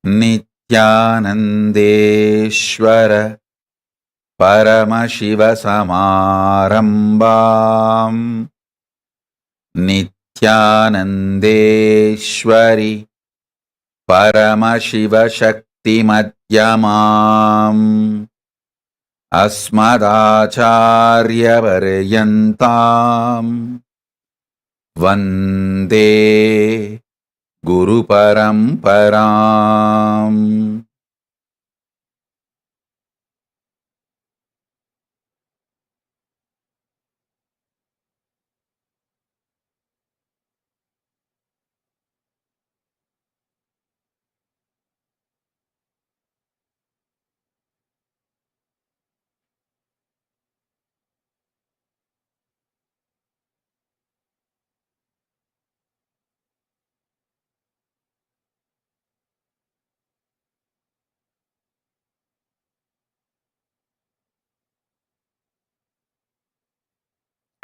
नित्यानन्देश्वर परमशिवसमारम्भाम् नित्यानन्देश्वरि परमशिवशक्तिमध्यमाम् अस्मदाचार्यपर्यन्ताम् वन्दे गुरुपरम्पराम्.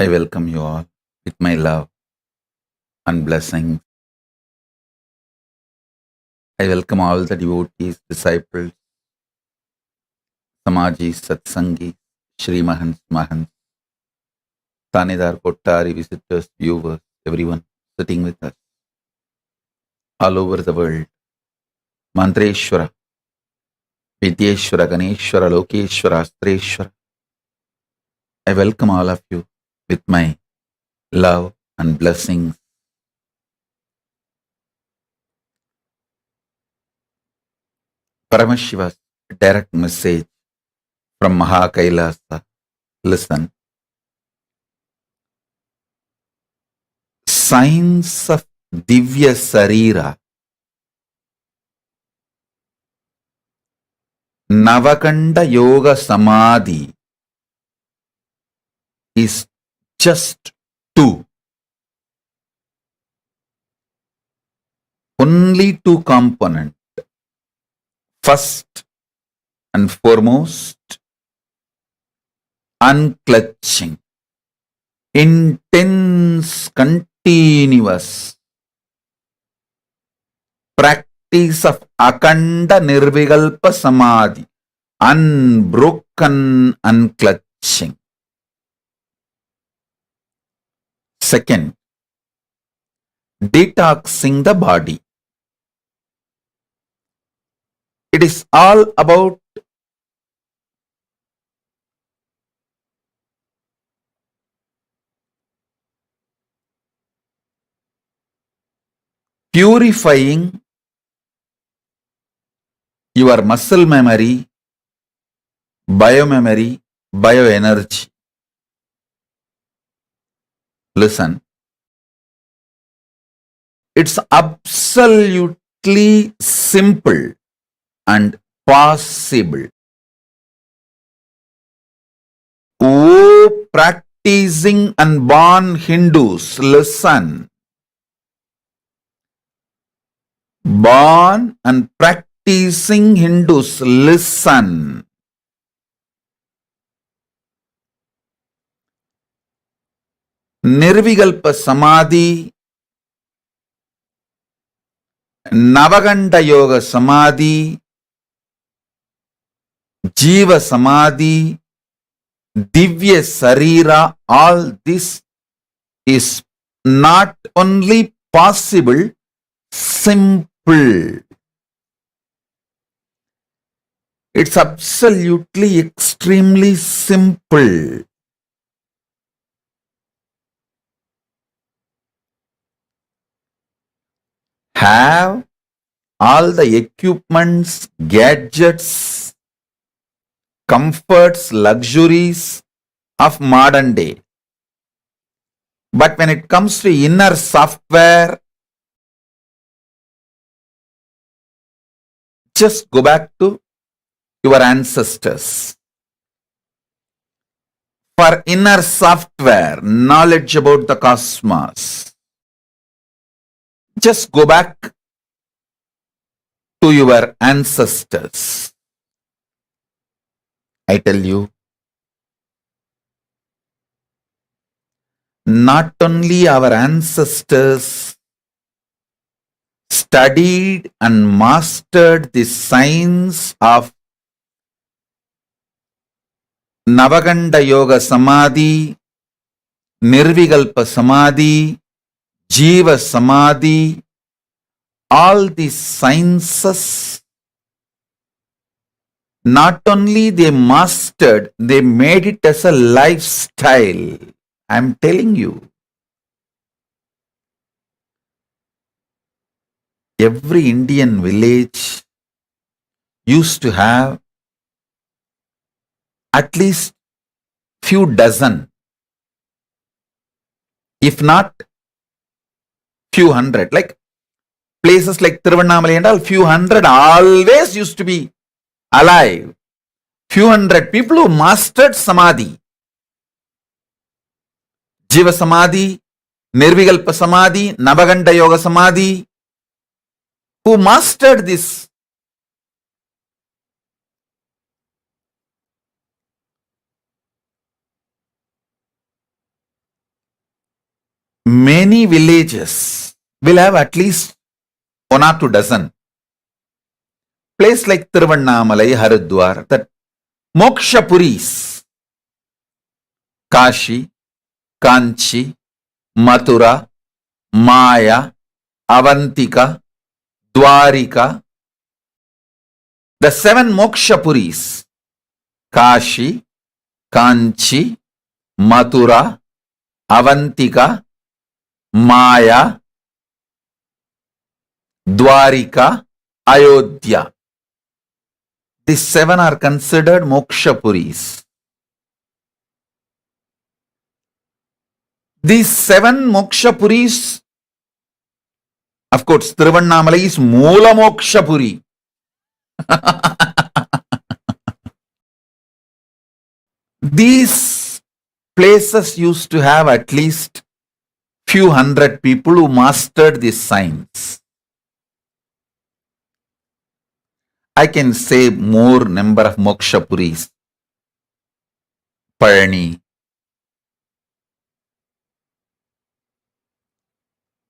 I welcome you all with my love and blessings. I welcome all the devotees, disciples, Samajis, Satsangis, Shri Mahants, Mahants, Tanidar, Kottari, visitors, viewers, everyone sitting with us all over the world. Mantreshwara, Vidyeshwara, Ganeshwara, Lokeshwara, Astreshwara. I welcome all of you with my love and blessings. Paramashiva's direct message from Mahakailasa. Listen. Signs of Divya Sarira. Navakhanda Yoga Samadhi is just two. Only two components. First and foremost, unclutching, intense, continuous practice of Akanda NIRVIKALPA Samadhi, unbroken unclutching. Second, detoxing the body. It is all about purifying your muscle memory, biomemory, bioenergy. Listen, it's absolutely simple and possible. Oh, practicing unborn Hindus, listen. Born and practicing Hindus, listen. Nirvikalpa Samadhi, Navakhanda Yoga Samadhi, Jiva Samadhi, Divya Sharira, all this is not only possible, simple. It's absolutely extremely simple. Have all the equipments, gadgets, comforts, luxuries of modern day. But when it comes to inner software, just go back to your ancestors. For inner software, knowledge about the cosmos, just go back to your ancestors. I tell you, not only our ancestors, studied and mastered the science of Navakhanda Yoga Samadhi, NIRVIKALPA Samadhi, Jiva Samadhi, all these sciences, not only they mastered, they made it as a lifestyle. I'm telling you. Every Indian village used to have at least few dozen, if not few hundred. Like places like Tiruvannamalai and all, few hundred always used to be alive. Few hundred people who mastered Samadhi. Jiva Samadhi, NIRVIKALPA Samadhi, Navakhanda Yoga Samadhi, who mastered this. Many villages will have at least 1 or 2 dozen. Place like Tiruvannamalai, Haridwar, that Moksha Puris, Kashi, Kanchi, Mathura, Maya, Avantika, Dwarika, the 7 Moksha Puris, Kashi, Kanchi, Mathura, Avantika, Maya, Dwarika, Ayodhya. These 7 are considered Moksha Puris. These 7 Moksha Puris, of course, Tiruvannamalai is Moola Moksha Puri. These places used to have at least few hundred people who mastered this science. I can say more number of Moksha Puris. Parani.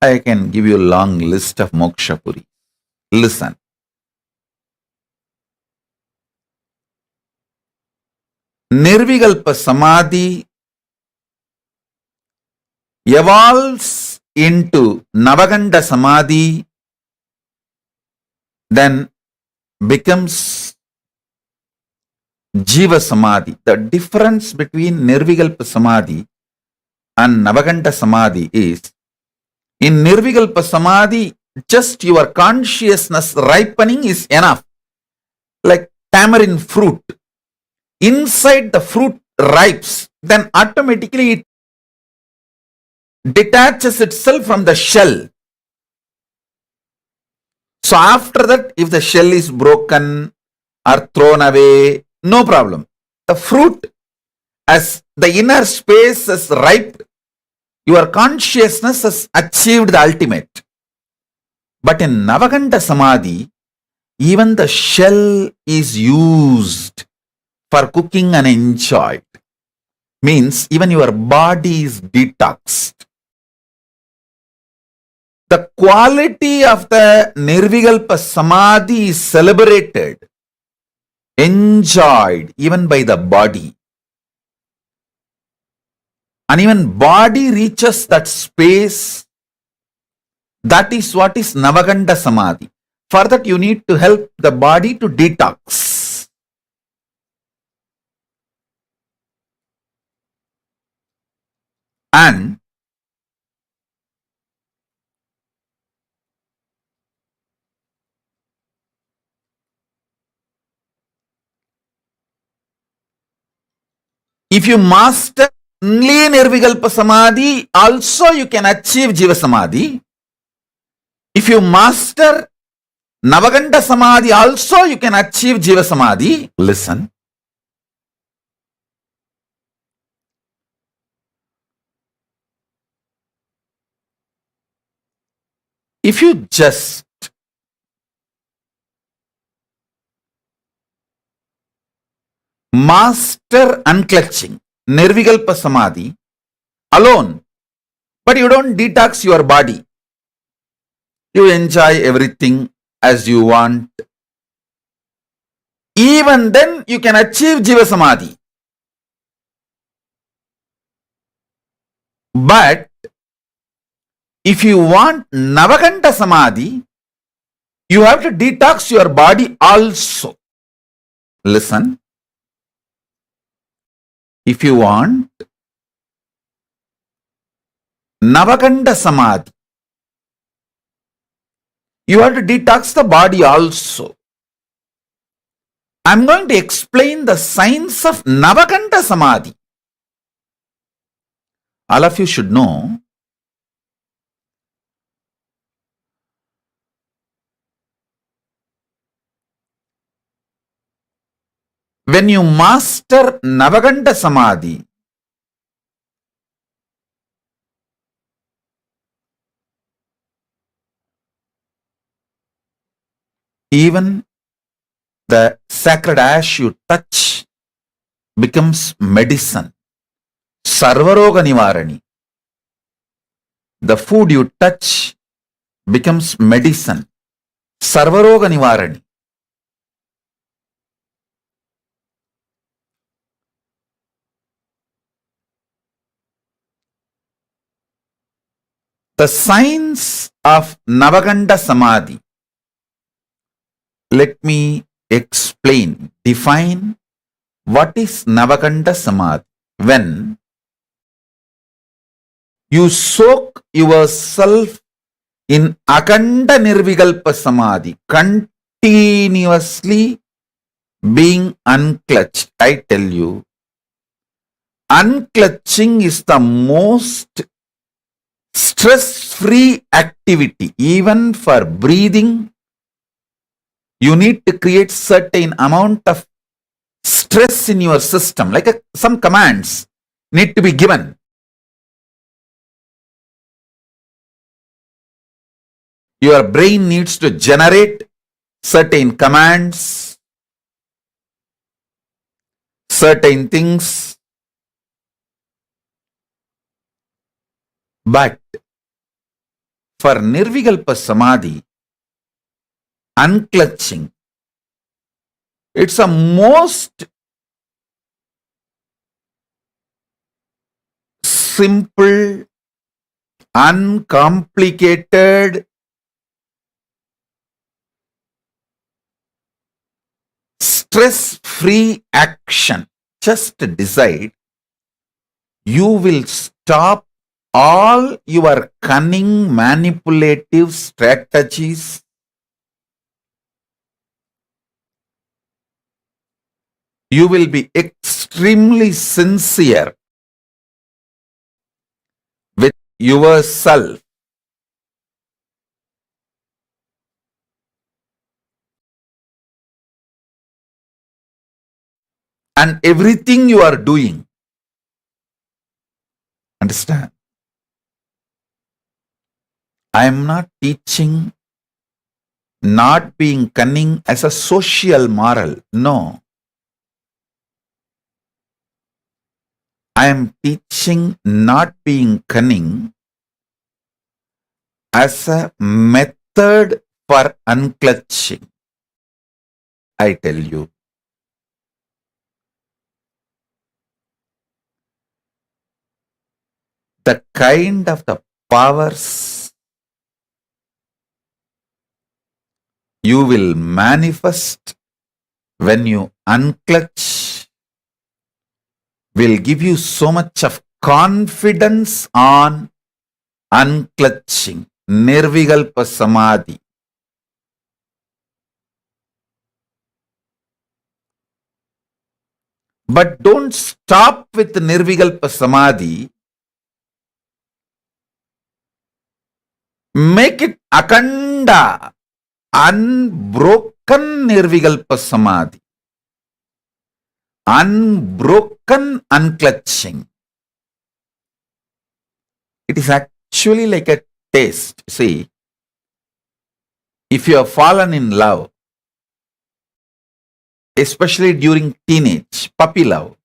I can give you a long list of Moksha Puri. Listen. NIRVIKALPA Samadhi evolves into Navakhanda Samadhi, then becomes Jiva Samadhi. The difference between NIRVIKALPA Samadhi and Navakhanda Samadhi is, in NIRVIKALPA Samadhi, just your consciousness ripening is enough. Like tamarind fruit. Inside the fruit ripes, then automatically it detaches itself from the shell. So after that, if the shell is broken or thrown away, no problem. The fruit, as the inner space is ripe, your consciousness has achieved the ultimate. But in Navakhanda Samadhi, even the shell is used for cooking and enjoyed. Means even your body is detoxed. The quality of the NIRVIKALPA Samadhi is celebrated, enjoyed even by the body. And even body reaches that space. That is what is Navakhanda Samadhi. For that you need to help the body to detox. And if you master only NIRVIKALPA Samadhi, also you can achieve Jiva Samadhi. If you master Navakhanda Samadhi, also you can achieve Jiva Samadhi. Listen. If you just master unclutching, NIRVIKALPA Samadhi alone, but you don't detox your body. You enjoy everything as you want. Even then, you can achieve Jiva Samadhi. But if you want Navakanta Samadhi, you have to detox your body also. Listen. If you want Navakanta Samadhi, you have to detox the body also. I'm going to explain the science of Navakanta Samadhi. All of you should know when you master Navakanta Samadhi, even the sacred ash you touch becomes medicine. Sarvaroga Nivarani. The food you touch becomes medicine. Sarvaroga Nivarani. The science of Navakanta Samadhi. Let me explain, define what is Navakanta Samadhi. When you soak yourself in Akanda Nirvikalpa Samadhi, continuously being unclutched. I tell you, unclutching is the most stress-free activity. Even for breathing, you need to create certain amount of stress in your system, like some commands need to be given. Your brain needs to generate certain commands, certain things. But for Nirvikalpa Samadhi, unclutching, it's a most simple, uncomplicated, stress-free action. Just decide, you will stop all your cunning, manipulative strategies. You will be extremely sincere with yourself. And everything you are doing. Understand? I am not teaching not being cunning as a social moral. No. I am teaching not being cunning as a method for unclutching. I tell you. The kind of the powers you will manifest when you unclutch will give you so much of confidence on unclutching. Nirvikalpa Samadhi. But don't stop with Nirvikalpa Samadhi. Make it Akanda, unbroken Nirvikalpa Samadhi. Unbroken unclutching. It is actually like a taste. See, if you have fallen in love, especially during teenage, puppy love,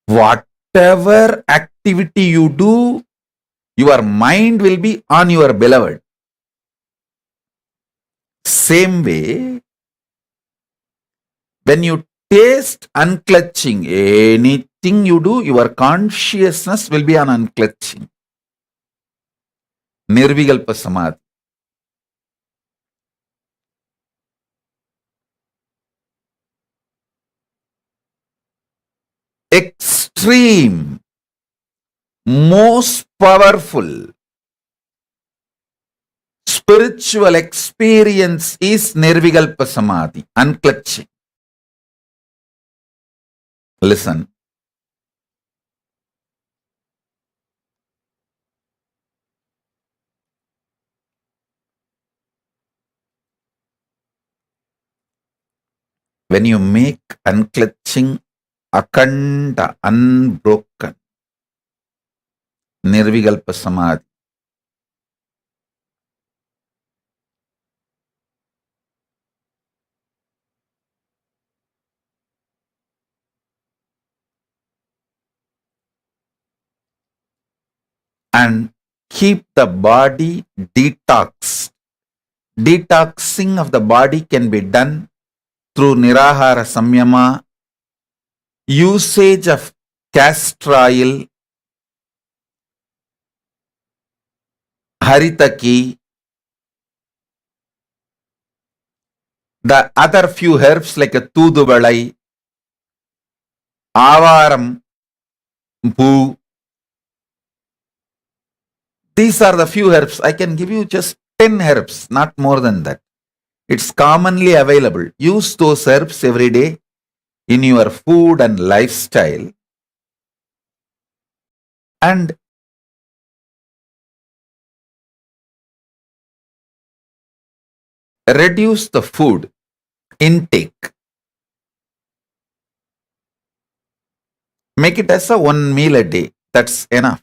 whatever activity you do, your mind will be on your beloved. Same way, when you taste unclutching, anything you do, your consciousness will be on unclutching. Nirvikalpa Samadhi. Extreme, most powerful spiritual experience is Nirvikalpa Samadhi, unclutching. Listen. When you make unclutching akanda, unbroken, Nirvikalpa Samadhi, and keep the body detoxed. Detoxing of the body can be done through Nirahara Samyama, usage of castor oil, haritaki, the other few herbs like a tuduvalai, avaram, poo. These are the few herbs. I can give you just 10 herbs, not more than that. It's commonly available. Use those herbs every day in your food and lifestyle, and reduce the food intake. Make it as a one meal a day. That's enough.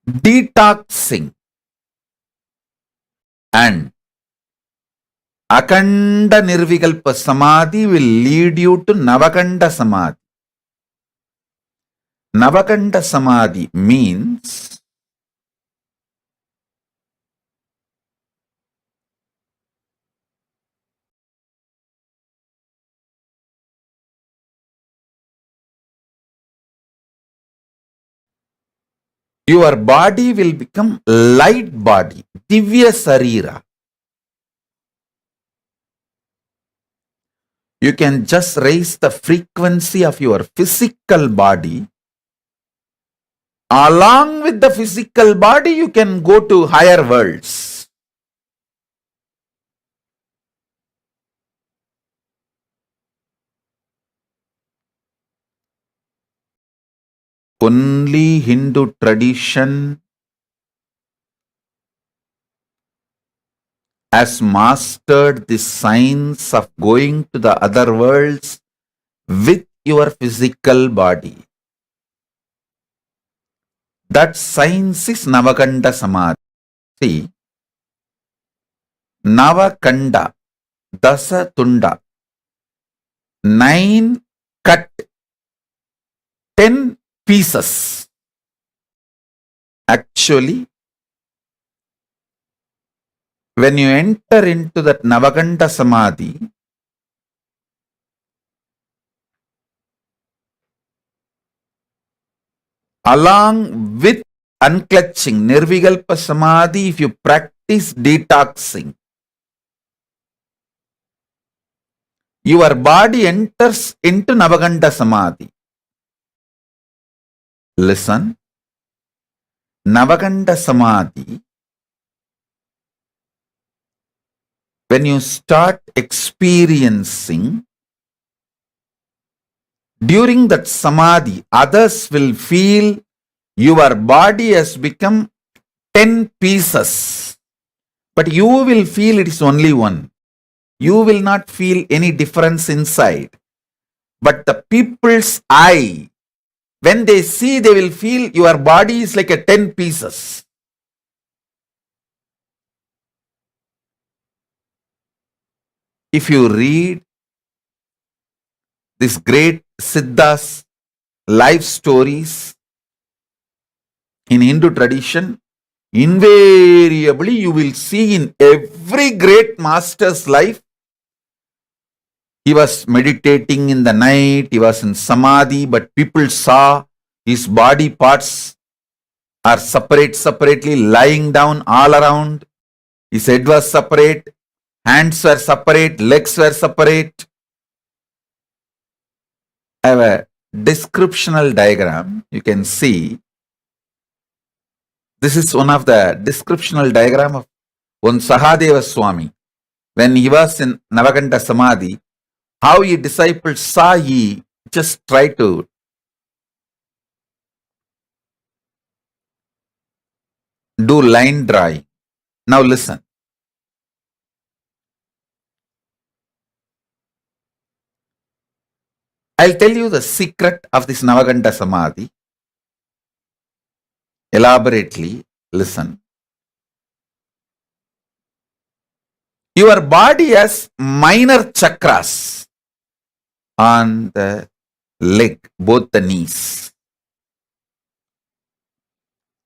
Detoxing and Akanda Nirvikalpa Samadhi will lead you to Navakhanda Samadhi. Navakhanda Samadhi means your body will become light body, DIVYA SHARIRA. You can just raise the frequency of your physical body. Along with the physical body, you can go to higher worlds. Only Hindu tradition has mastered the science of going to the other worlds with your physical body. That science is Navakhanda Samadhi. See, Navakhanda, DASATUNDA, 9 cut, 10 pieces. Actually, when you enter into that Navakhanda Samadhi, along with unclutching, Nirvikalpa Samadhi, if you practice detoxing, your body enters into Navakhanda Samadhi. Listen, Navakhanda Samadhi, when you start experiencing, during that Samadhi, others will feel your body has become 10 pieces, but you will feel it is only one. You will not feel any difference inside. But the people's eye, when they see, they will feel your body is like a 10 pieces. If you read these great SIDDHAS life stories in Hindu tradition, invariably you will see in every great master's life, he was meditating in the night, he was in Samadhi, but people saw his body parts are separately lying down all around. His head was separate, hands were separate, legs were separate. I have a descriptional diagram. You can see. This is one of the descriptional diagram of one Sahadeva Swami. When he was in Navakhanda Samadhi, how he disciples saw, he just tried to do line drawing. Now listen. I'll tell you the secret of this Navakhanda Samadhi. Elaborately listen. Your body has minor chakras on the leg, both the knees,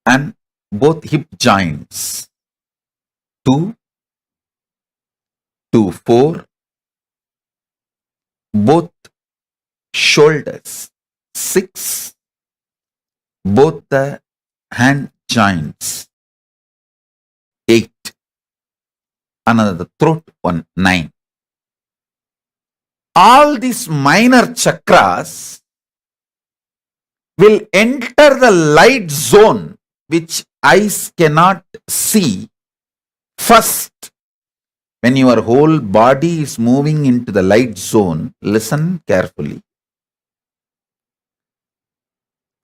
and both hip joints. 2 to 4, both shoulders. 6, both the hand joints. 8, another throat one. 9. All these minor chakras will enter the light zone which eyes cannot see first. When your whole body is moving into the light zone, listen carefully.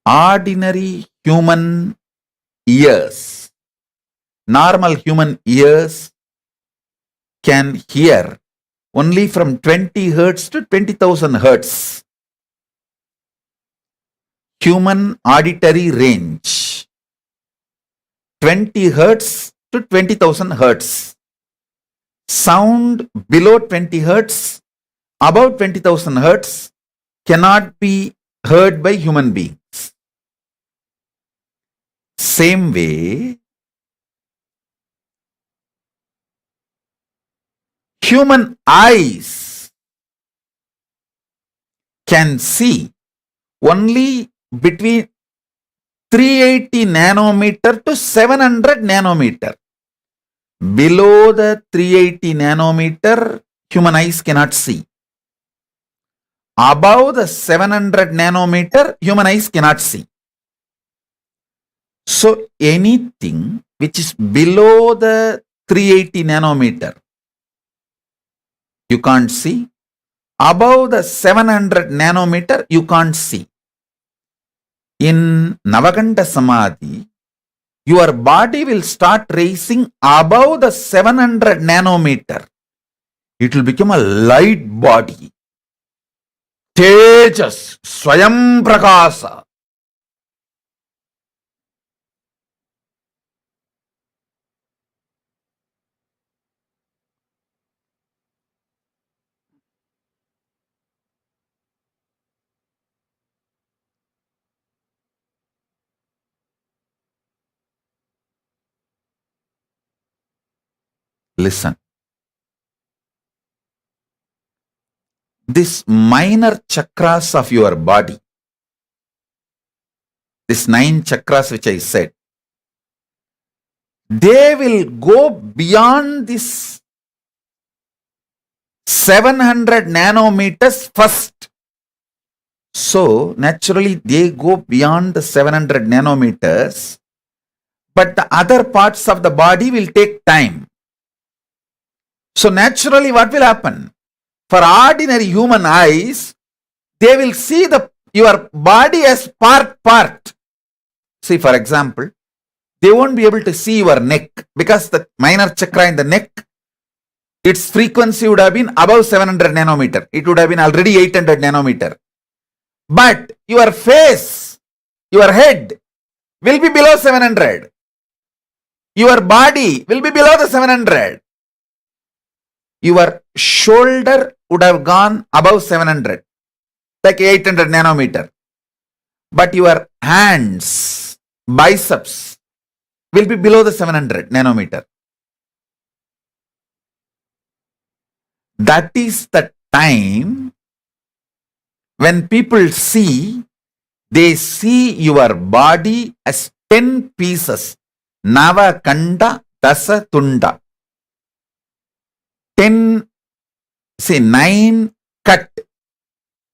Ordinary human ears, normal human ears can hear only from 20 hertz to 20,000 hertz. Human auditory range, 20 hertz to 20,000 hertz. Sound below 20 hertz, above 20,000 hertz cannot be heard by human beings. Same way, human eyes can see only between 380 nanometer to 700 nanometer. Below the 380 nanometer, human eyes cannot see. Above the 700 nanometer, human eyes cannot see. So anything which is below the 380 nanometer, you can't see. Above the 700 nanometer, you can't see. In Navakhanda Samadhi, your body will start raising above the 700 nanometer. It will become a light body. Tejas, Swayam Prakasa. Listen. This minor chakras of your body, these 9 chakras which I said, they will go beyond this 700 nanometers first. So naturally they go beyond the 700 nanometers, but the other parts of the body will take time. So naturally what will happen? For ordinary human eyes, they will see your body as part. See, for example, they won't be able to see your neck because the minor chakra in the neck, its frequency would have been above 700 nanometer. It would have been already 800 nanometer. But your face, your head will be below 700. Your body will be below the 700. Your shoulder would have gone above 700. like 800 nanometer. But your hands, biceps will be below the 700 nanometer. That is the time when people see, they see your body as 10 pieces. Navakhanda, DASATUNDA. 10, say 9 cut,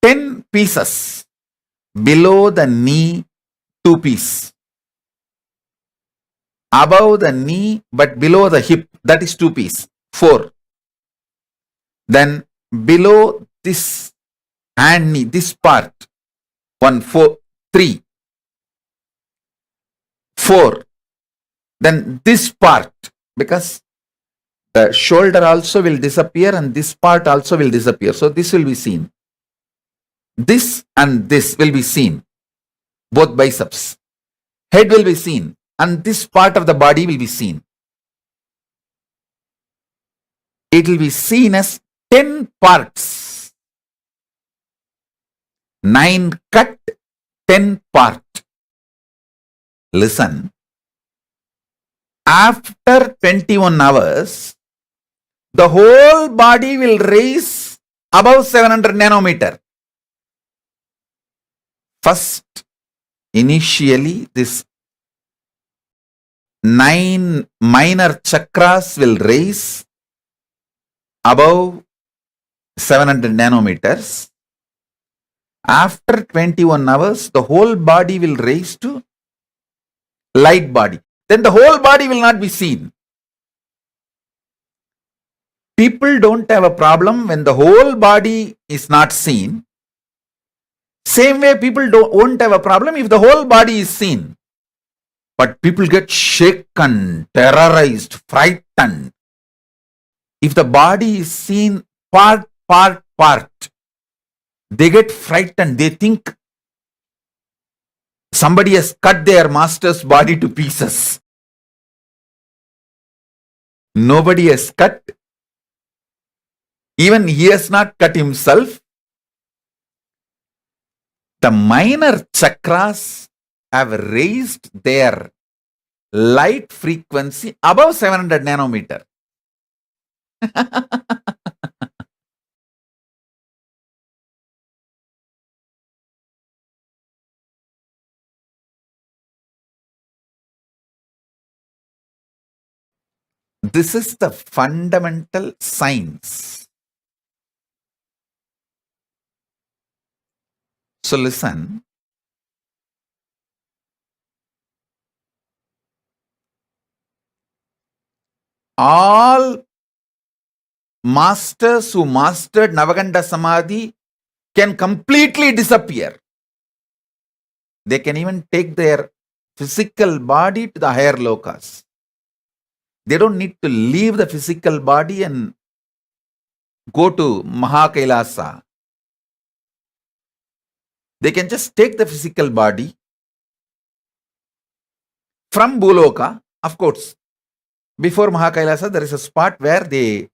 10 pieces. Below the knee, 2 pieces. Above the knee, but below the hip, that is 2 pieces. 4. Then below this hand knee, this part, 1, 4, 3, 4. Then this part, because the shoulder also will disappear and this part also will disappear. So this will be seen. This and this will be seen. Both biceps. Head will be seen and this part of the body will be seen. It will be seen as 10 parts. 9 cut, 10 part. Listen. After 21 hours, the whole body will raise above 700 nanometer. First, initially, this 9 minor chakras will raise above 700 nanometers. After 21 hours, the whole body will raise to light body. Then the whole body will not be seen. People don't have a problem when the whole body is not seen. Same way, people won't have a problem if the whole body is seen. But people get shaken, terrorized, frightened. If the body is seen part, they get frightened. They think somebody has cut their master's body to pieces. Nobody has cut. Even he has not cut himself. The minor chakras have raised their light frequency above 700 nanometer. This is the fundamental science. So listen. All masters who mastered Navakhanda Samadhi can completely disappear. They can even take their physical body to the higher lokas. They don't need to leave the physical body and go to Mahakailasa. They can just take the physical body from Bhuloka. Of course, before Mahakailasa, there is a spot where they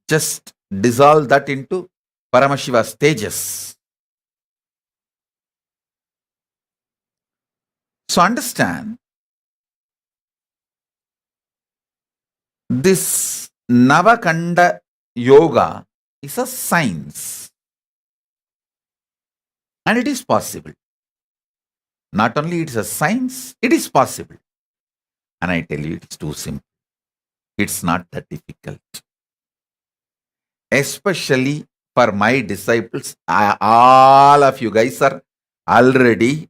just dissolve that into Paramashiva stages. So understand, this Navakhanda yoga is a science. And it is possible. Not only it is a science, it is possible. And I tell you, it's too simple. It's not that difficult. Especially for my disciples, all of you guys are already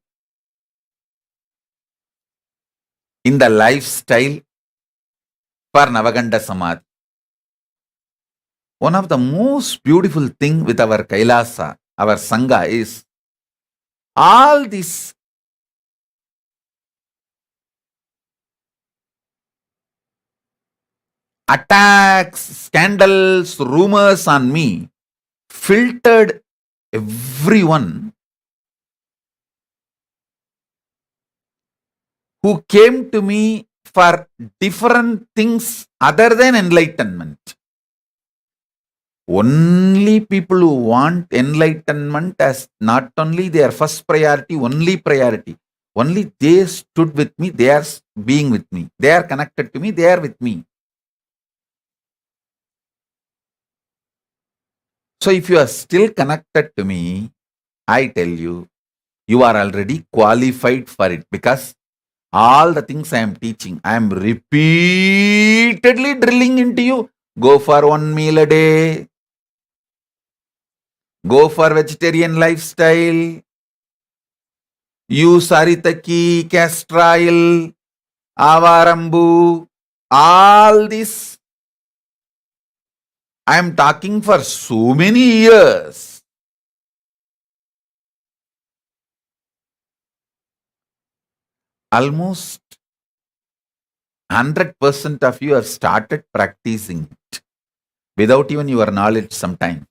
in the lifestyle for Navakhanda Samadhi. One of the most beautiful thing with our Kailasa, our Sangha, is all these attacks, scandals, rumors on me filtered everyone who came to me for different things other than enlightenment. Only people who want enlightenment as not only their first priority, only they stood with me, they are being with me, they are connected to me, they are with me. So if you are still connected to me, I tell you, you are already qualified for it, because all the things I am teaching, I am repeatedly drilling into you. Go for 1 meal a day. Go for vegetarian lifestyle. Use Saritaki, castor oil, avarambu. All this I am talking for so many years. Almost 100% of you have started practicing it without even your knowledge sometime.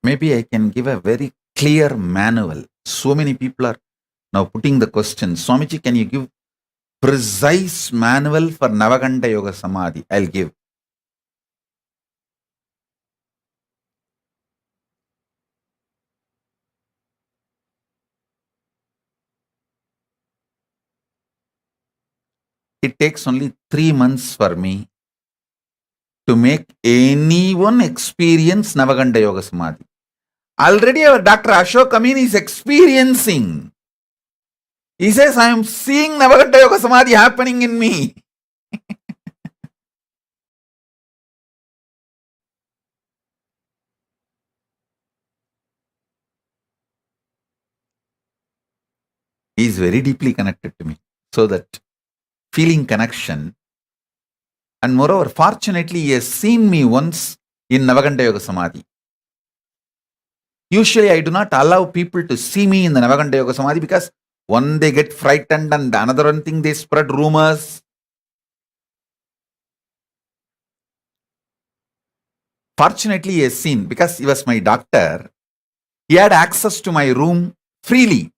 Maybe I can give a very clear manual. So many people are now putting the question, Swamiji, can you give precise manual for Navakhanda Yoga Samadhi? I'll give. It takes only 3 months for me to make anyone experience Navakhanda Yoga Samadhi. Already our Dr. Ashok Amin is experiencing. He says, I am seeing Navakhanda Yoga Samadhi happening in me. He is very deeply connected to me. So that feeling connection, and moreover, fortunately, he has seen me once in Navakhanda Yoga Samadhi. Usually, I do not allow people to see me in the Navakhanda Yoga Samadhi, because one, they get frightened, and another one thing, they spread rumors. Fortunately, he has seen, because he was my doctor, he had access to my room freely.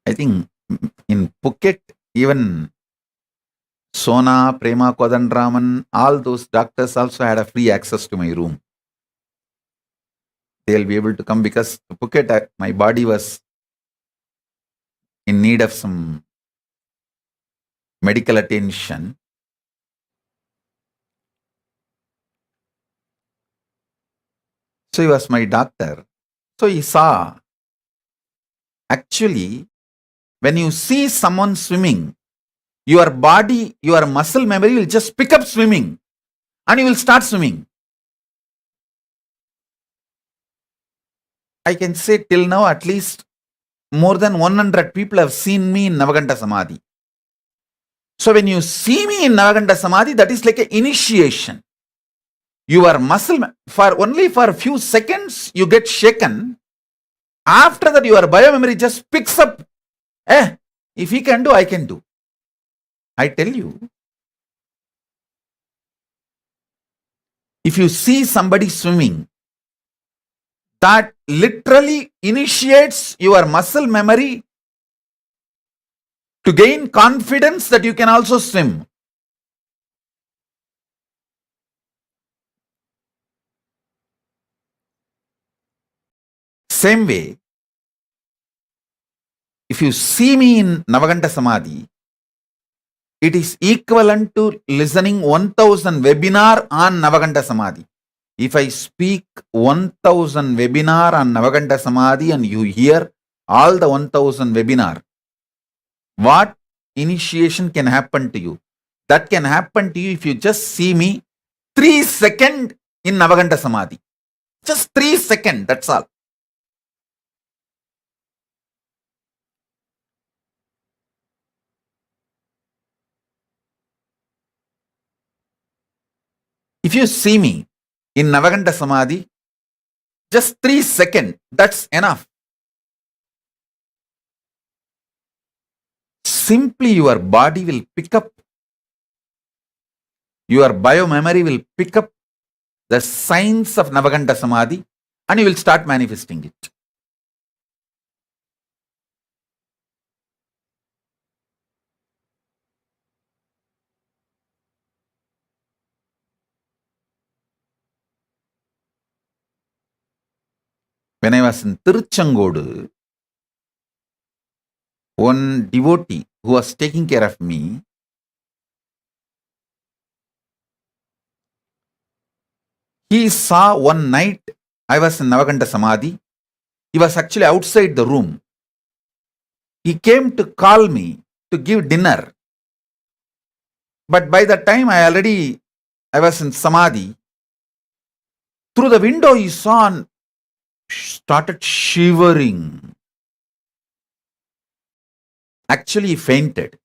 I think in Phuket, even Sona, Prema Kodandraman, all those doctors also had a free access to my room. They'll be able to come, because Phuket, my body was in need of some medical attention. So he was my doctor. So he saw, actually, when you see someone swimming, your body, your muscle memory will just pick up swimming, and you will start swimming. I can say till now, at least more than 100 people have seen me in Navakhanda Samadhi. So when you see me in Navakhanda Samadhi, that is like an initiation. Your muscle, only for a few seconds, you get shaken. After that, your biomemory just picks up. If he can do, I can do. I tell you, if you see somebody swimming, that literally initiates your muscle memory to gain confidence that you can also swim. Same way, if you see me in Navakhanda Samadhi, it is equivalent to listening 1000 webinar on Navakhanda Samadhi. If I speak 1000 webinar on Navakhanda Samadhi and you hear all the 1000 webinar, what initiation can happen to you? That can happen to you if you just see me 3 seconds in Navakhanda Samadhi. Just 3 seconds, that's all. If you see me in Navakhanda Samadhi, just 3 seconds, that's enough. Simply your body will pick up, your biomemory will pick up the signs of Navakhanda Samadhi and you will start manifesting it. When I was in Tiruchangodu, one devotee who was taking care of me, he saw one night I was in Navakhanda Samadhi. He was actually outside the room. He came to call me to give dinner. But by the time I was in Samadhi, through the window he saw and started shivering. Actually, he fainted.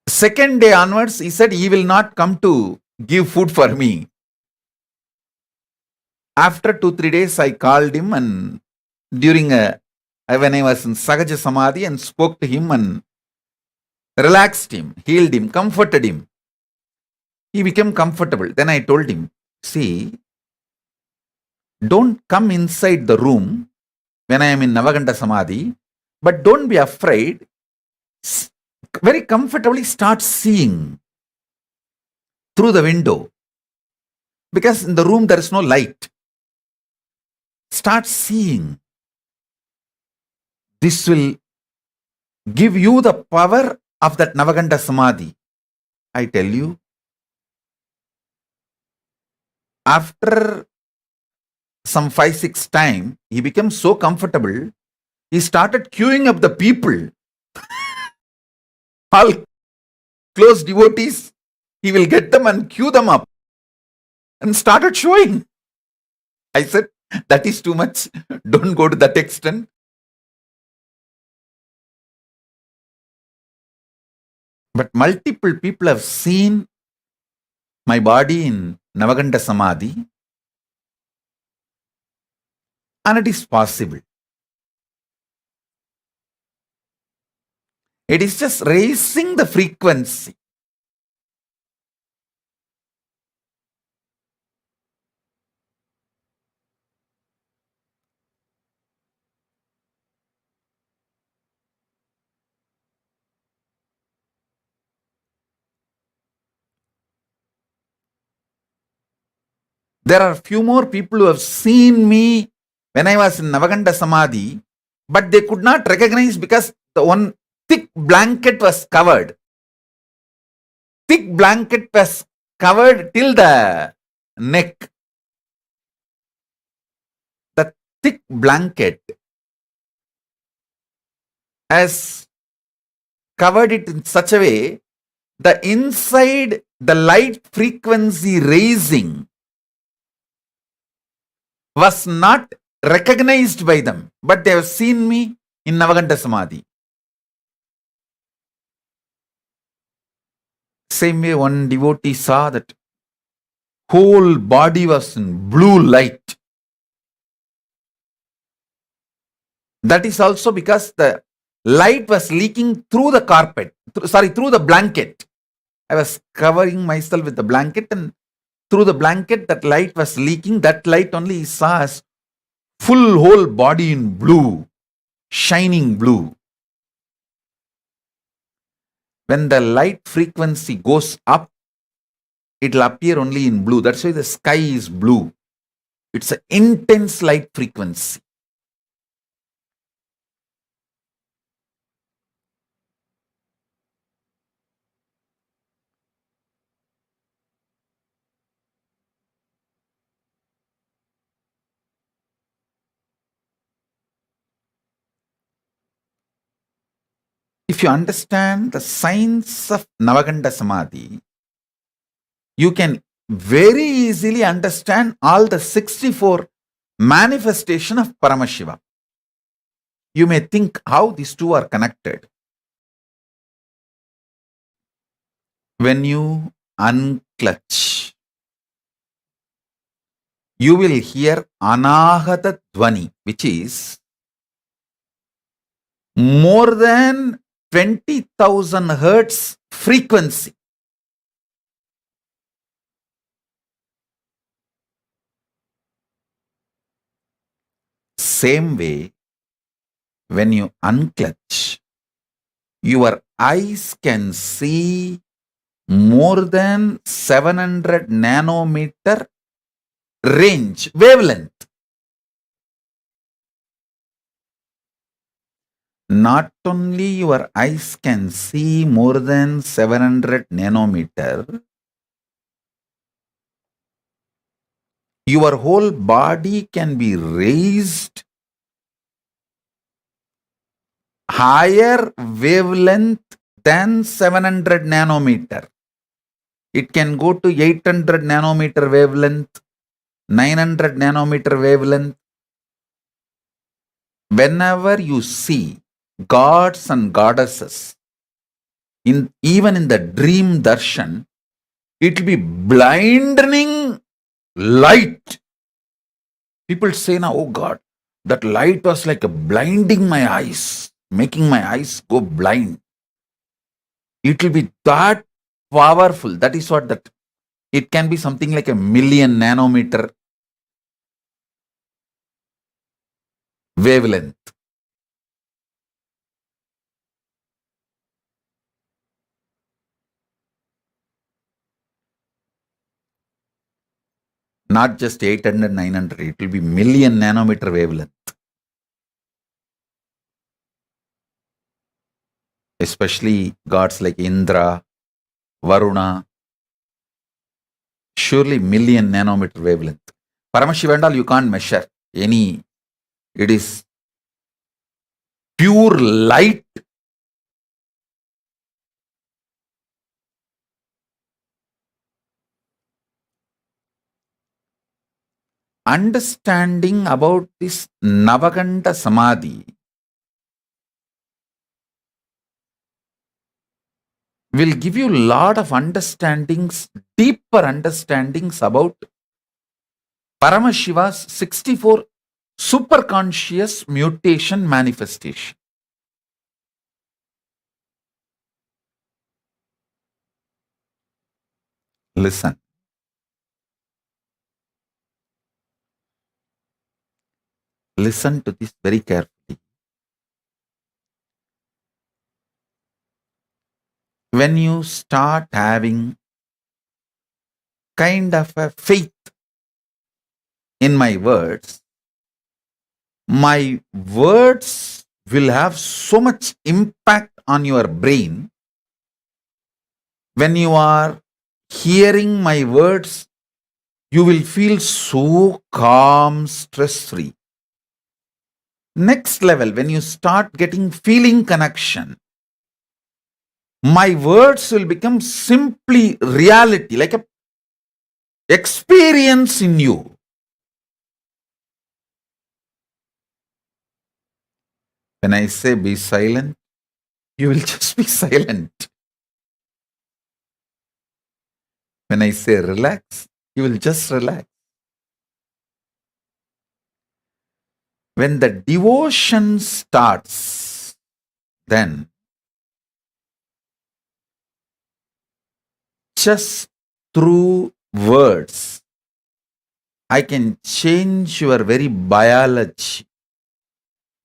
Second day onwards, he said he will not come to give food for me. After 2-3 days, I called him and when I was in Sahaja Samadhi and spoke to him and relaxed him, healed him, comforted him. He became comfortable. Then I told him, see, don't come inside the room when I am in Navakhanda Samadhi, but don't be afraid. Very comfortably start seeing through the window. Because in the room there is no light. Start seeing. This will give you the power of that Navakhanda Samadhi. I tell you, after some 5-6 times, he became so comfortable, he started queuing up the people. All close devotees, he will get them and queue them up and started showing. I said, that is too much. Don't go to that extent. But multiple people have seen my body in Navakhanda Samadhi and it is possible. It is just raising the frequency. There are few more people who have seen me when I was in Navakhanda Samadhi, but they could not recognize because the one thick blanket was covered. Thick blanket was covered till the neck. The thick blanket has covered it in such a way, the inside, the light frequency raising was not recognized by them, but they have seen me in Navakhanda Samadhi. Same way one devotee saw that whole body was in blue light. That is also because the light was leaking through the carpet, through the blanket. I was covering myself with the blanket, and through the blanket that light was leaking. That light only he saw as full whole body in blue, shining blue. When the light frequency goes up, it will appear only in blue. That's why the sky is blue. It's an intense light frequency. If you understand the science of Navakhanda Samadhi, you can very easily understand all the 64 manifestation of Paramashiva. You may think how these two are connected. When you unclutch, you will hear Anahata Dvani, which is more than 20,000 hertz frequency. Same way, when you unclutch, your eyes can see more than 700 nanometer range, wavelength. Not only your eyes can see more than 700 nanometer, your whole body can be raised higher wavelength than 700 nanometer. It can go to 800 nanometer wavelength, 900 nanometer wavelength. Whenever you see gods and goddesses, even in the dream darshan, it will be blinding light. People say now, oh God, that light was like blinding my eyes, making my eyes go blind. It will be that powerful. That is what that. It can be something like 1,000,000 nanometer wavelength. Not just 800, 900, it will be 1,000,000 nanometer wavelength. Especially gods like Indra, Varuna, surely 1,000,000 nanometer wavelength. Paramashiva and all you can't measure any. It is pure light. Understanding about this Navakhanda Samadhi will give you a lot of understandings, deeper understandings about Paramashiva's 64 superconscious mutation manifestation. Listen. Listen to this very carefully. When you start having kind of a faith in my words will have so much impact on your brain. When you are hearing my words, you will feel so calm, stress-free. Next level, when you start getting feeling connection, my words will become simply reality, like a experience in you. When I say be silent, you will just be silent. When I say relax, you will just relax. When the devotion starts, then just through words, I can change your very biology.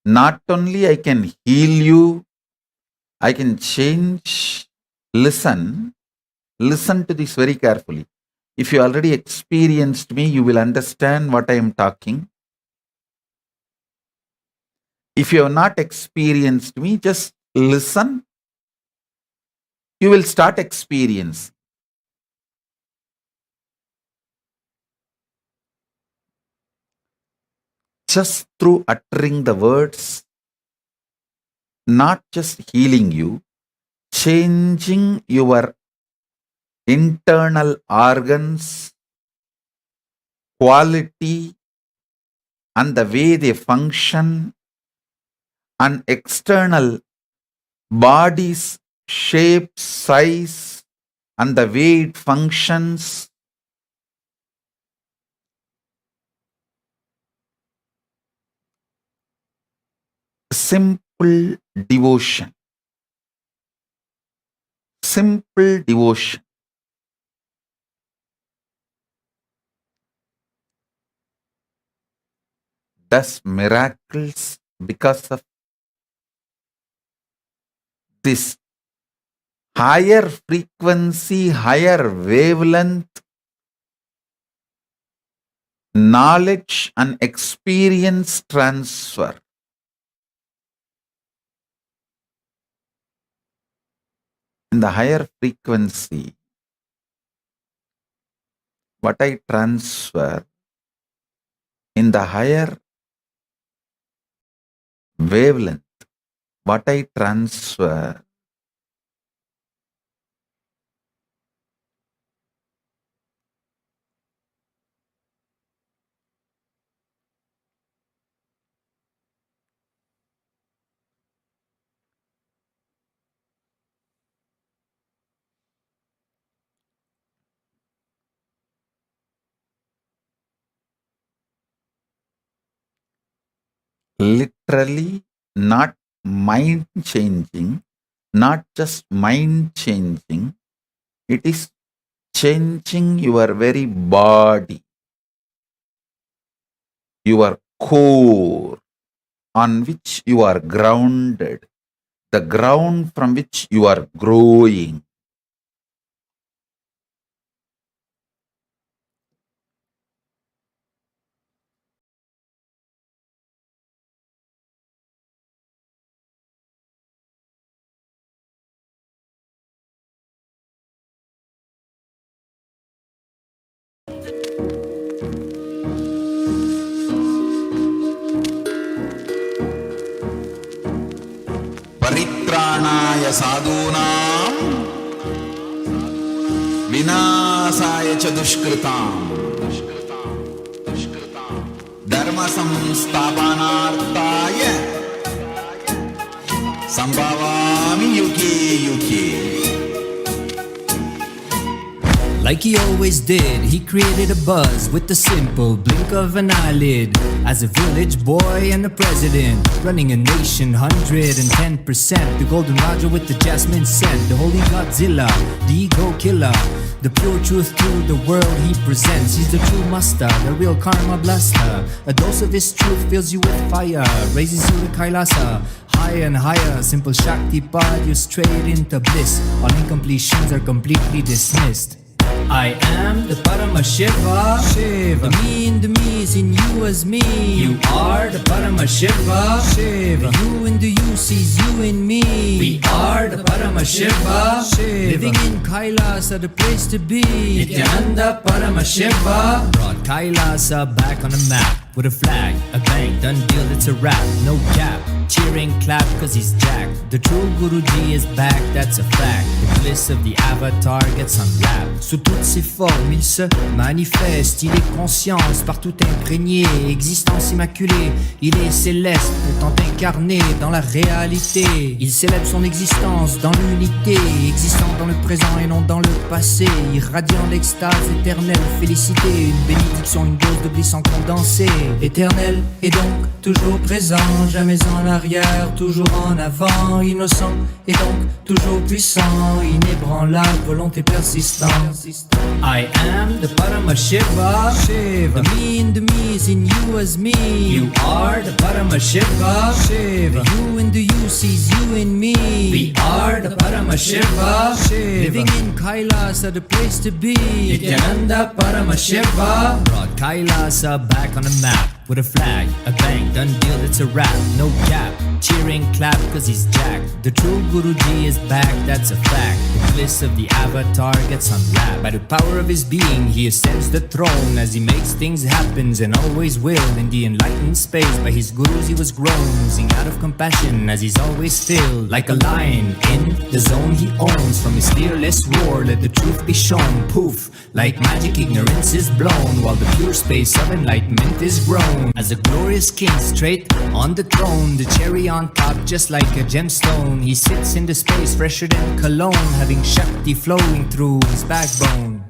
Not only I can heal you, I can change. Listen to this very carefully. If you already experienced me, you will understand what I am talking. If you have not experienced me, just listen. You will start experience. Just through uttering the words, not just healing you, changing your internal organs, quality, and the way they function, and external body's shape, size, and the way it functions. Simple devotion. Simple devotion. Does miracles because of this higher frequency, higher wavelength, knowledge and experience transfer. In the higher frequency, what I transfer, in the higher wavelength, what I transfer, literally not mind changing, not just mind changing, it is changing your very body, your core on which you are grounded, the ground from which you are growing. परित्राणाय साधूनां विनाशाय च दुष्कृतां धर्म संस्थापनार्थाय संभवामि युगे युगे. Like he always did, he created a buzz with the simple blink of an eyelid. As a village boy and a president, running a nation 110%. The golden Raja with the jasmine scent, the holy Godzilla, the ego killer. The pure truth to the world he presents. He's the true master, the real karma blaster. A dose of his truth fills you with fire, raises you to Kailasa. Higher and higher, simple Shakti pod, you straight into bliss. All incompletions are completely dismissed. I am the Paramashiva. Shiva. The me in the me is in you as me. You are the Paramashiva. Shiva. The you in the you sees you in me. We are the Paramashiva. Shiva. Living in Kailasa, the place to be. Nityananda Paramashiva. Brought Kailasa back on the map with a flag, a bank, done deal, it's a wrap, no gap. cheering, clap, cause he's jacked. The true Guruji is back, that's a fact. The bliss of the avatar gets unwrapped. Sous toutes ses formes, il se manifeste. Il est conscience, partout imprégné, existence immaculée. Il est céleste, pourtant incarné dans la réalité. Il célèbre son existence dans l'unité, existant dans le présent et non dans le passé. Irradiant l'extase éternelle, félicité. Une bénédiction, une dose de bliss en condensé. Éternel et donc toujours présent, jamais en arrière, toujours en avant. Innocent et donc toujours puissant, inébranlable, volonté persistante. I am the Paramashiva, Shiva. The me in the me is in you as me. You are the Paramashiva, Shiva. The you in the you sees you in me. We are the Paramashiva, Shiva. Living in Kailasa, the place to be. Nityananda Paramashiva brought Kailasa back on the map. With a flag, a bang, done deal, it's a wrap, no gap. Cheering, clap, cause he's jacked. The true Guruji is back, that's a fact. The bliss of the avatar gets unwrapped. By the power of his being, he ascends the throne. As he makes things happen and always will. In the enlightened space, by his gurus he was grown. Oozing out of compassion, as he's always filled. Like a lion in the zone he owns. From his fearless roar, let the truth be shown. Poof, like magic, ignorance is blown. While the pure space of enlightenment is grown. As a glorious king straight on the throne, the cherry on top just like a gemstone. He sits in the space fresher than cologne, having Shakti flowing through his backbone.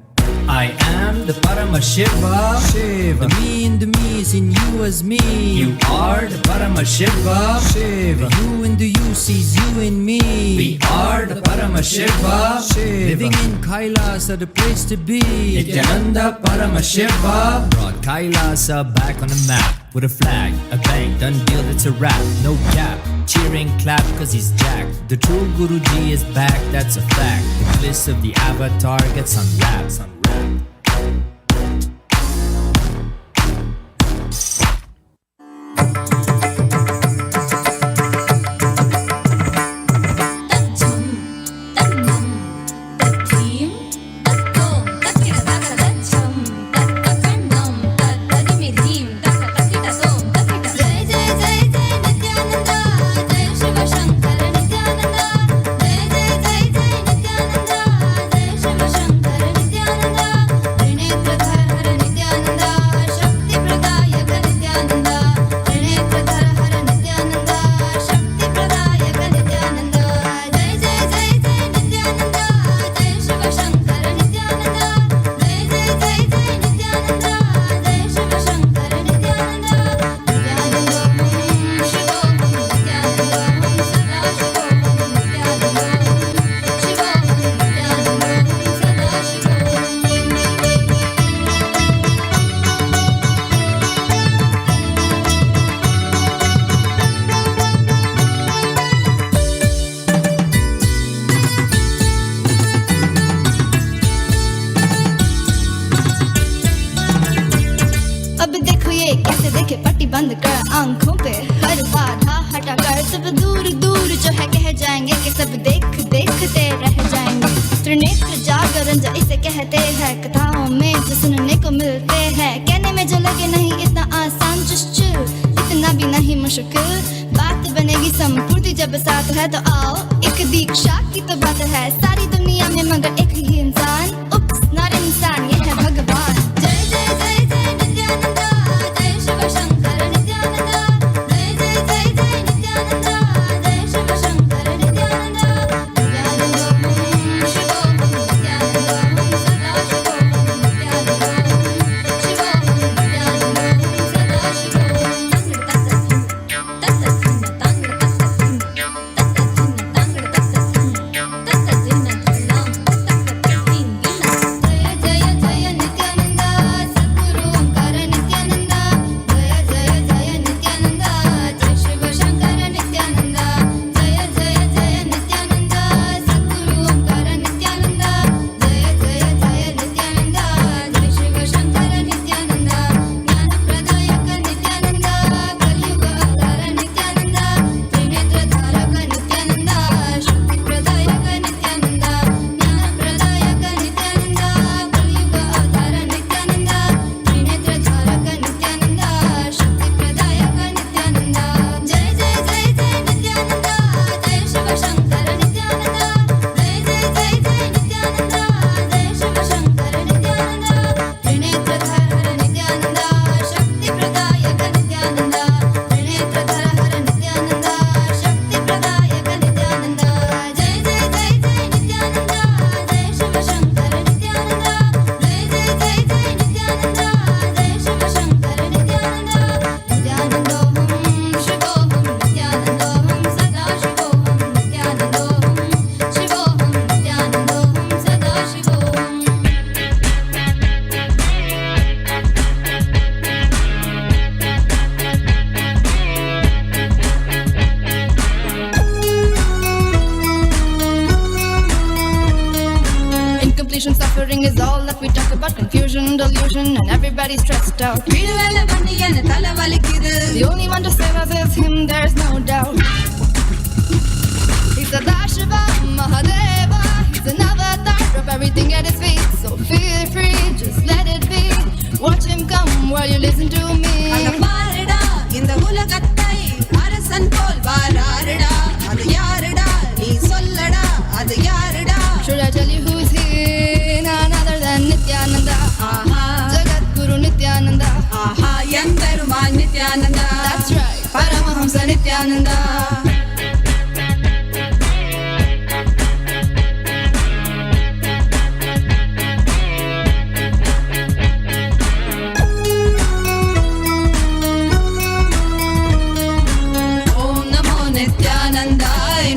I am the Paramashiva, Shiva. The me in the me is in you as me. You are the Paramashiva, Shiva. The you in the you sees you in me. We are the Paramashiva, Shiva. Living in Kailasa, the place to be. Nityananda Paramashiva brought Kailasa back on the map. With a flag, a bang, done deal, it's a wrap, no gap. Cheering, clap, cause he's jacked. The true Guruji is back, that's a fact. The bliss of the avatar gets unwrapped. बंद कर आंखों पे हर बाधा हटा कर सब दूर दूर जो है कह जाएंगे कि सब देख देखते रह जाएंगे। त्रिनेत्र जागरण जो इसे कहते हैं, कथाओं में जो सुनने को मिलते हैं, कहने में जो लगे नहीं इतना आसान, चुश्चुर इतना भी नहीं मुश्किल, बात बनेगी संपूर्ति जब साथ है तो आओ। एक दीक्षा की तो बात है सारी दुनिया में मगर एक ही इंसान, उप्स नॉट इंसान ये है भगवान। जय जय जय जय नित्यानंदा, जय शिव शंकर नित्यानंदा, जय जय जय जय नित्यानंदा, जय शिव शंकर नित्यानंदा, नित्यानंदा शिवोहम नित्यानंदा सदा शिवोहम नित्यानंदा शिवोहम नित्यानंदा सदा शिवोहम। तंगड़ तंगड़ तंगड़ तंगड़ तंगड़ तंगड़ तंगड़ suffering is all that we talk about. Confusion, delusion, and everybody's stressed out. The only one to save us is him, there's no doubt. He's Sadashiva, Mahadeva. He's an avatar, drop everything at his feet. So feel free, just let it be. Watch him come while you listen to me. இந்த உலகத்தை அரசன் போல் வாராருடா, அது யாருடா நீ சொல்லடா, அது யாருடா? Should I tell you who's here? None other than Nityananda. Aha Jagat Guru Nityananda. ஆஹா எம்பெருமான் Nithyananda. That's right, Paramahamsa Nityananda.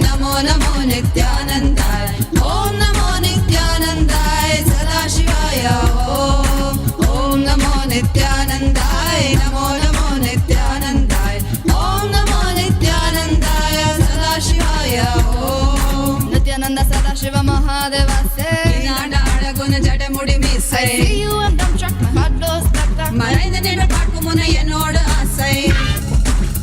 Namo Namo नित्यानंदाय, Om NaMo नित्यानंदाय सदाशिवाय, Om NaMo नित्यानंदाय, Namo Namo नित्यानंदाय, Om NaMo नित्यानंदाय सदाशिवाय, Nityananda Sadashiva Mahadeva say, नाडाळगुन जडमुಡಿ I मीसै, see you and don't track, my heart goes stuck stuck. ಮರೈದ ನಿಡ pot ಮುನ ಎನ್ನೋಡ ಆಸೈ.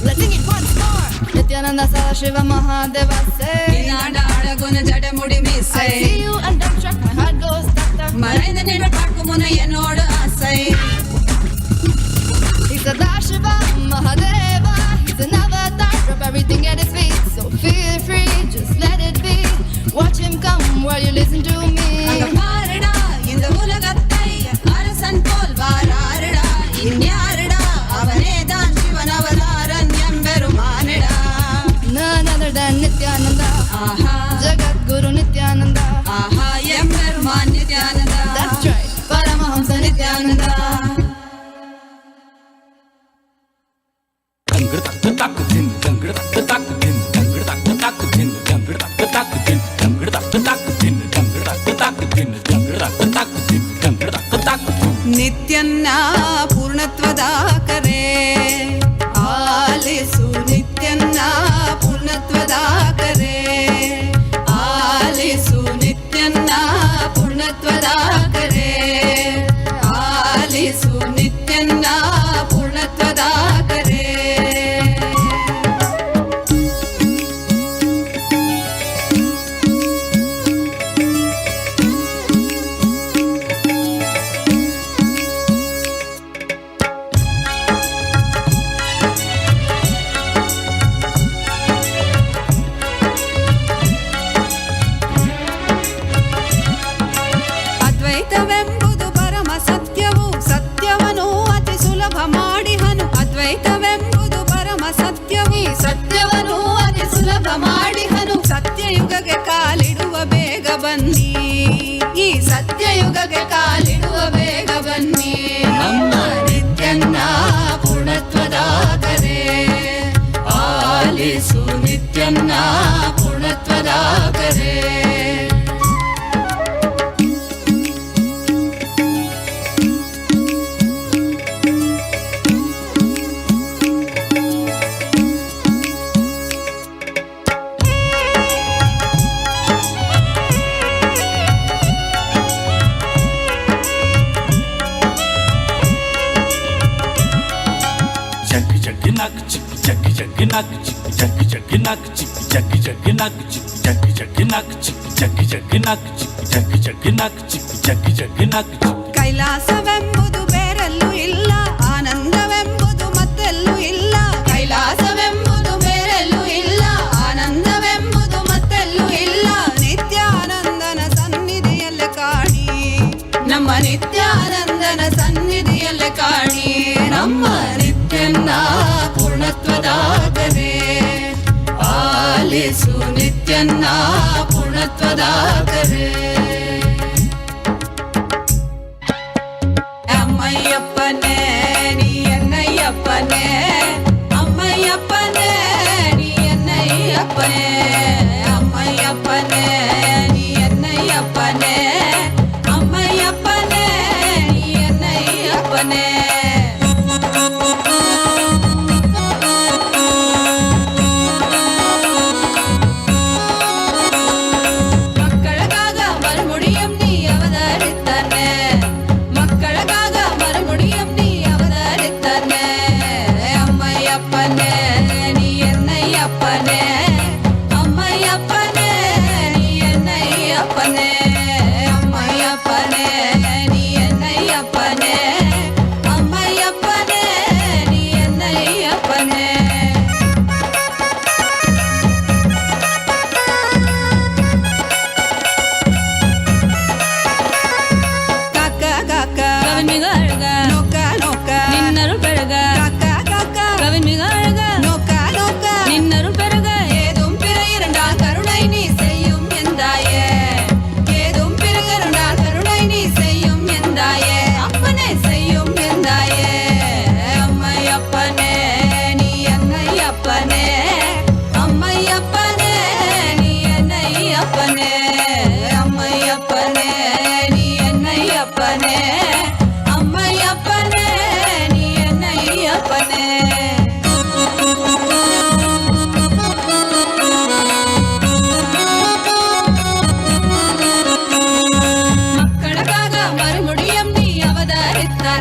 Let's sing it once more. Nityananda Sadashiva Mahadeva say, ನಾಡಾಳಗುನ ಜಡಮುಡಿ मीसै, I see you and don't track, my heart goes stuck stuck. ಮರೈದ ನಿಡ pot ಮುನ ಎನ್ನೋಡ ಆಸೈ. He's Sadashiva Mahadeva. He's an avatar, drop everything at his feet. So feel free, just let it be. Watch him come while you listen to me. பாருடா இந்த உலகத்தை அரசன் போல் வாராருடா, இன்யாருடா அவனேதான் Sivan Avataran எம்பெருமானிடா. None other than Nityananda. ஆஹா Jagat Guru Nityananda. ஆஹா எம்பெருமான் Nithyananda. That's right, Paramahamsa Nityananda. ನಿತ್ಯನ್ನ ಪೂರ್ಣತ್ವದ ಕರೆ ಆಲಿಸು, ನಿತ್ಯನ್ನ ಪೂರ್ಣತ್ವದ ಕರೆ ಆಲಿಸು, ನಿತ್ಯನ್ನ ಪೂರ್ಣತ್ವದ ಕರೆ ಆಲಿಸು, ನಿತ್ಯನ್ನ ಪೂರ್ಣತ್ವದ ಕರೆ. ಅದ್ವೈತವೆಂಬುದು ಪರಮ ಸತ್ಯವು, ಸತ್ಯವನ್ನು ಅತಿ ಸುಲಭ ಮಾಡಿಹನು. ಅದ್ವೈತವೆಂಬುದು ಪರಮ ಸತ್ಯವು, ಸತ್ಯವನ್ನು ಅತಿ ಸುಲಭ ಮಾಡಿಹನು. ಸತ್ಯಯುಗಕ್ಕೆ ಕಾಲಿಡುವ ಬೇಗ ಬನ್ನಿ, ಈ ಸತ್ಯಯುಗಕ್ಕೆ ಕಾಲಿಡುವ ಬೇಗ ಬನ್ನಿ. ನಮ್ಮ ನಿತ್ಯನ್ನ ಪೂರ್ಣತ್ವದ ಕರೆ ಆಲಿಸು, ನಿತ್ಯನ್ನ ಪೂರ್ಣತ್ವದ ಕರೆ. ಕೈಲಾಸವೆಂಬುದು ಬೇರೆಲ್ಲೂ ಇಲ್ಲ, ಆನಂದವೆಂಬುದು ಮತ್ತೆಲ್ಲೂ ಇಲ್ಲ. ಕೈಲಾಸವೆಂಬುದು ಬೇರೆಲ್ಲೂ ಇಲ್ಲ, ಆನಂದವೆಂಬುದು ಮತ್ತೆಲ್ಲೂ ಇಲ್ಲ. ನಿತ್ಯಾನಂದನ ಸನ್ನಿಧಿಯಲ್ಲೇ ಕಾಣಿ, ನಮ್ಮ ನಿತ್ಯಾನಂದನ ಸನ್ನಿಧಿಯಲ್ಲೇ ಕಾಣಿ. ನಮ್ಮ ನಿತ್ಯನ್ನ ಪೂರ್ಣತ್ವದ ಕರೆ ಆಲಿಸು, ನಿತ್ಯನ್ನ ಪೂರ್ಣತ್ವದ ಕರೆ. ಅಮ್ಮಯ್ಯಪ್ಪನೇ ನೀ ಎನ್ನಯ್ಯಪ್ಪನೇ, ಅಮ್ಮಯ್ಯಪ್ಪನೇ ನೀ ಎನ್ನಯ್ಯಪ್ಪನೇ, ಅಮ್ಮಯ್ಯಪ್ಪನೇ ನೀ ಎನ್ನಯ್ಯಪ್ಪನೇ, ಅಮ್ಮಯ್ಯಪ್ಪನೇ ನೀ ಎನ್ನಯ್ಯಪ್ಪನೇ. ಮಕ್ಕಳಗಾಗ ಮರುಮುಡಿಯಂ ನೀ ಅವತರಿತ್ತ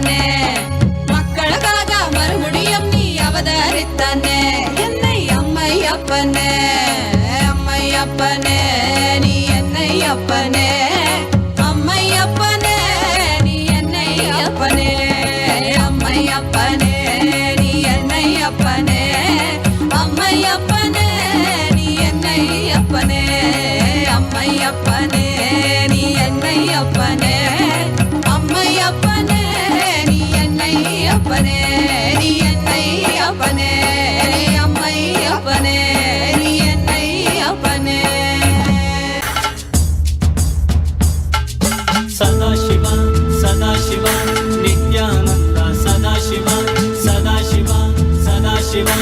அப்பனே மக்களுக்காக மறுபடியும் நீ அவதரித்தானே என்னை அம்மை அப்பனே அம்மை அப்பனே நீ என்னை அப்பனே அம்மை அப்பனே நீ என்னை அப்பனே அம்மை அப்பனே நீ என்னை அப்பனே அம்மை அப்பனே நீ என்னை அப்பனே அம்மை அப்பனே நீ என்னை அப்பனே அம்மை அப்பனே நீ என்னை அப்பனே நீ என்னை அப்பனே அம்மை அப்பனே நீ என்னை அப்பனே Sadashiva, Sadashiva, Nityananda, Sadashiva, Sadashiva, Sadashiva,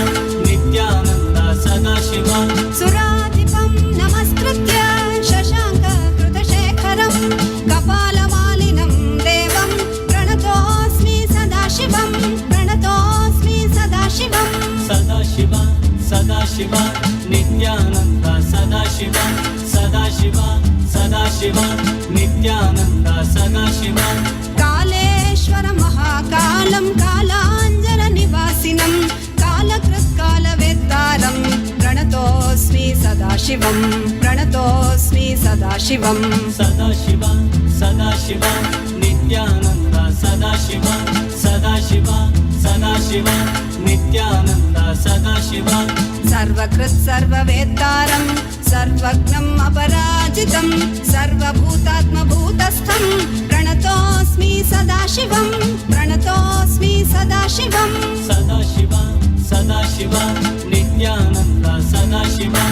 Nityananda, Sadashiva. सुराधिपं नमस्कृत्य शशाङ्ककृतशेखरं कपालमालिनं देवं प्रणतोऽस्मि सदाशिवं प्रणतोऽस्मि सदाशिवं Sadashiva, Sadashiva, Nityananda, Sadashiva, Sadashiva, Sadashiva, Nityananda, Sadashiva. Kaleshwar महाकालं कालाञ्जननिवासिनं कालकृत्कालवेत्तारं प्रणतोऽस्मि सदाशिवं प्रणतोऽस्मि सदाशिवं Sadashiva, Sadashiva, Nityananda, Sadashiva, Sadashiva, Sadashiva, Nityananda, Sadashiva. सर्वकृत् सर्ववेत्तारं सर्वज्ञम् अपराजितं सर्वभूतात्मभूतस्थं प्रणतोऽस्मि सदाशिवं प्रणतोऽस्मि सदाशिवं Sadashiva, Sadashiva, Nityananda, Sadashiva,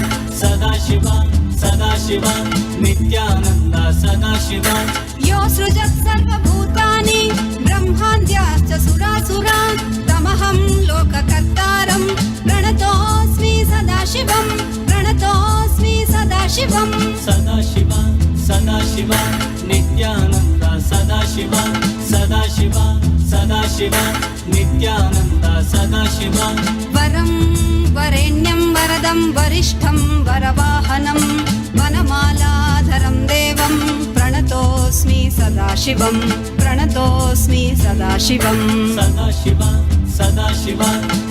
Sadashiva, Sadashiva, Nityananda, Sadashiva. यो सृजत् सर्वभूतानि ब्रह्माद्याश्च सुरासुरान् तमहं लोककर्तारं प्रणतोऽस्मि सदाशिवं प्रणतोऽस्मि सदाशिवं Sadashiva, Sadashiva, Nityananda, Sadashiva, Sadashiva, Sadashiva, Nityananda, Sadashiva. वरं वरेण्यं वरदं वरिष्ठं वरवाहनं वनमालाधरं देवं प्रणतोऽस्मि सदाशिवं प्रणतोऽस्मि सदाशिवं Sadashiva, Sadashiva,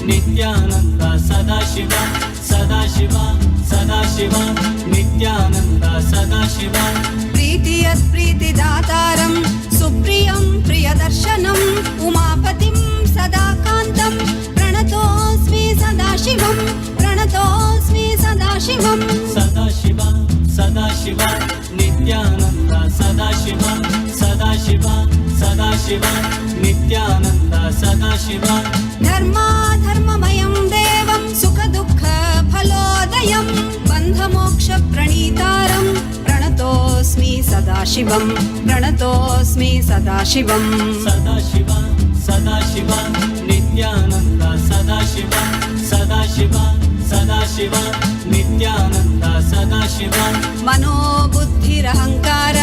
Nityananda, Sadashiva, Sadashiva, Sadashiva, Nityananda, Sadashiva. प्रीतियत् प्रीतिदातारं सुप्रियं प्रियदर्शनम् उमापतिं सदाकान्तं प्रणतोऽस्मि सदाशिवं प्रणतोऽस्मि सदाशिवं Sadashiva, Sadashiva, Nityananda, Sadashiva, Sadashiva, Sadashiva, Nityananda, Sadashiva. धर्माधर्ममयं देवं सुखदुःखफलोदयं बन्धमोक्षप्रणीतारं प्रणतोऽस्मि सदाशिवं प्रणतोऽस्मि सदाशिवं Sadashiva, Sadashiva, Nityananda, Sadashiva, Sadashiva, Sadashiva, Nityananda, Sadashiva. मनोबुद्धिरहङ्कार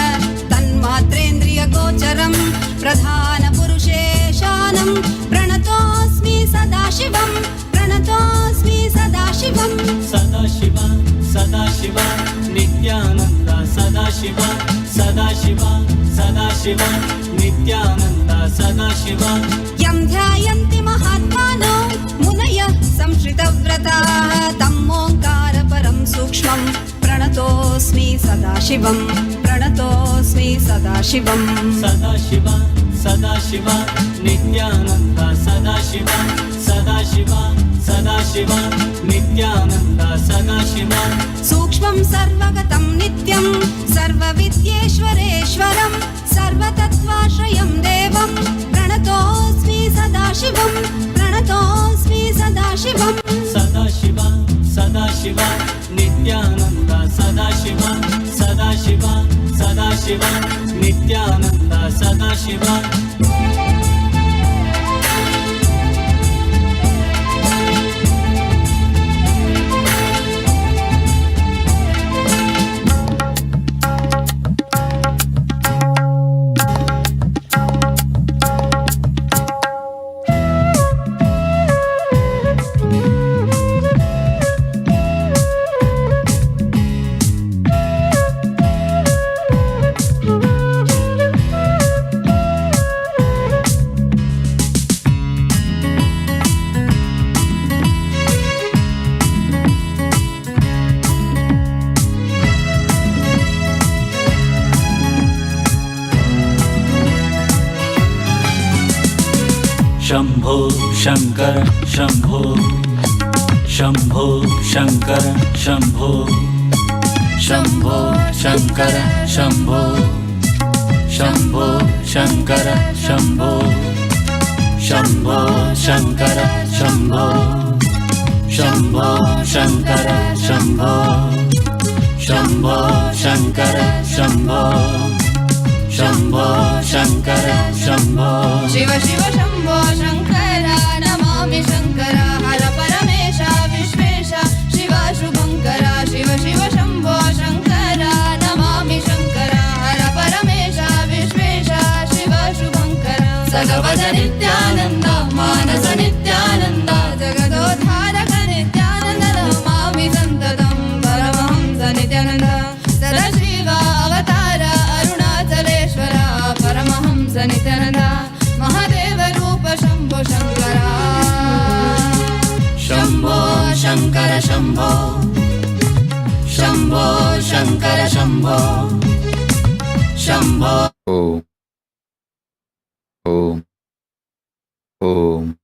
तन्मात्रेन्द्रियगोचरं प्रधानपुरुषेशानं प्रणतोऽस्मि सदाशिवं प्रणतोऽस्मि सदाशिवं Sadashiva, Sadashiva, Nityananda, Sadashiva, Sadashiva, Sadashiva, Nityananda, Sadashiva. यं ध्यायन्ति महात्मानो मुनयः संश्रितव्रताः तमोङ्कारपरं सूक्ष्मं प्रणतोऽस्मि सदाशिवं प्रणतोऽस्मि सदाशिवं Sadashiva, Sadashiva, Nityananda, Sadashiva, Sadashiva, Sadashiva, Nityananda, Sadashiva. सूक्ष्मं सर्वगतं नित्यं सर्वविद्येश्वरेश्वरं सर्वतत्त्वाश्रयं देवं प्रणतोऽस्मि सदाशिवं प्रणतोऽस्मि सदाशिवं Sadashiva, Sadashiva, Nityananda, Sadashiva, Sadashiva, Sadashiva, Nityananda, Sadashiva. Shambho Shankar Shambho Shambho Shankar Shambho Shambho Shankar Shambho Shambho Shankar Shambho Shambho Shankar Shambho Shambho Shankar Shambho Shambho Shankar Shambho Shambho Shankar Shambho Shiv Shiv Shambho Shankar Namami Shankar हर परमेश विश्वेश शिव शुभङ्कर शिव शिव शम्भो शङ्कर नमामि शङ्कर हर परमेश विश्वेश शिव शुभङ्कर सगवद नित्यानन्द मानस नित्यानन्द जगदोद्धारक नित्यानन्द नमामि सन्ततं परमहंस नित्यानन्द सदाशिव अवतार अरुणाचलेश्वर परमहंस नित्यानन्द महादेव रूप Shambho Shankar Shambho Shankar Shambho Shambho Shankar Shambho Shambho Om. Om. Om.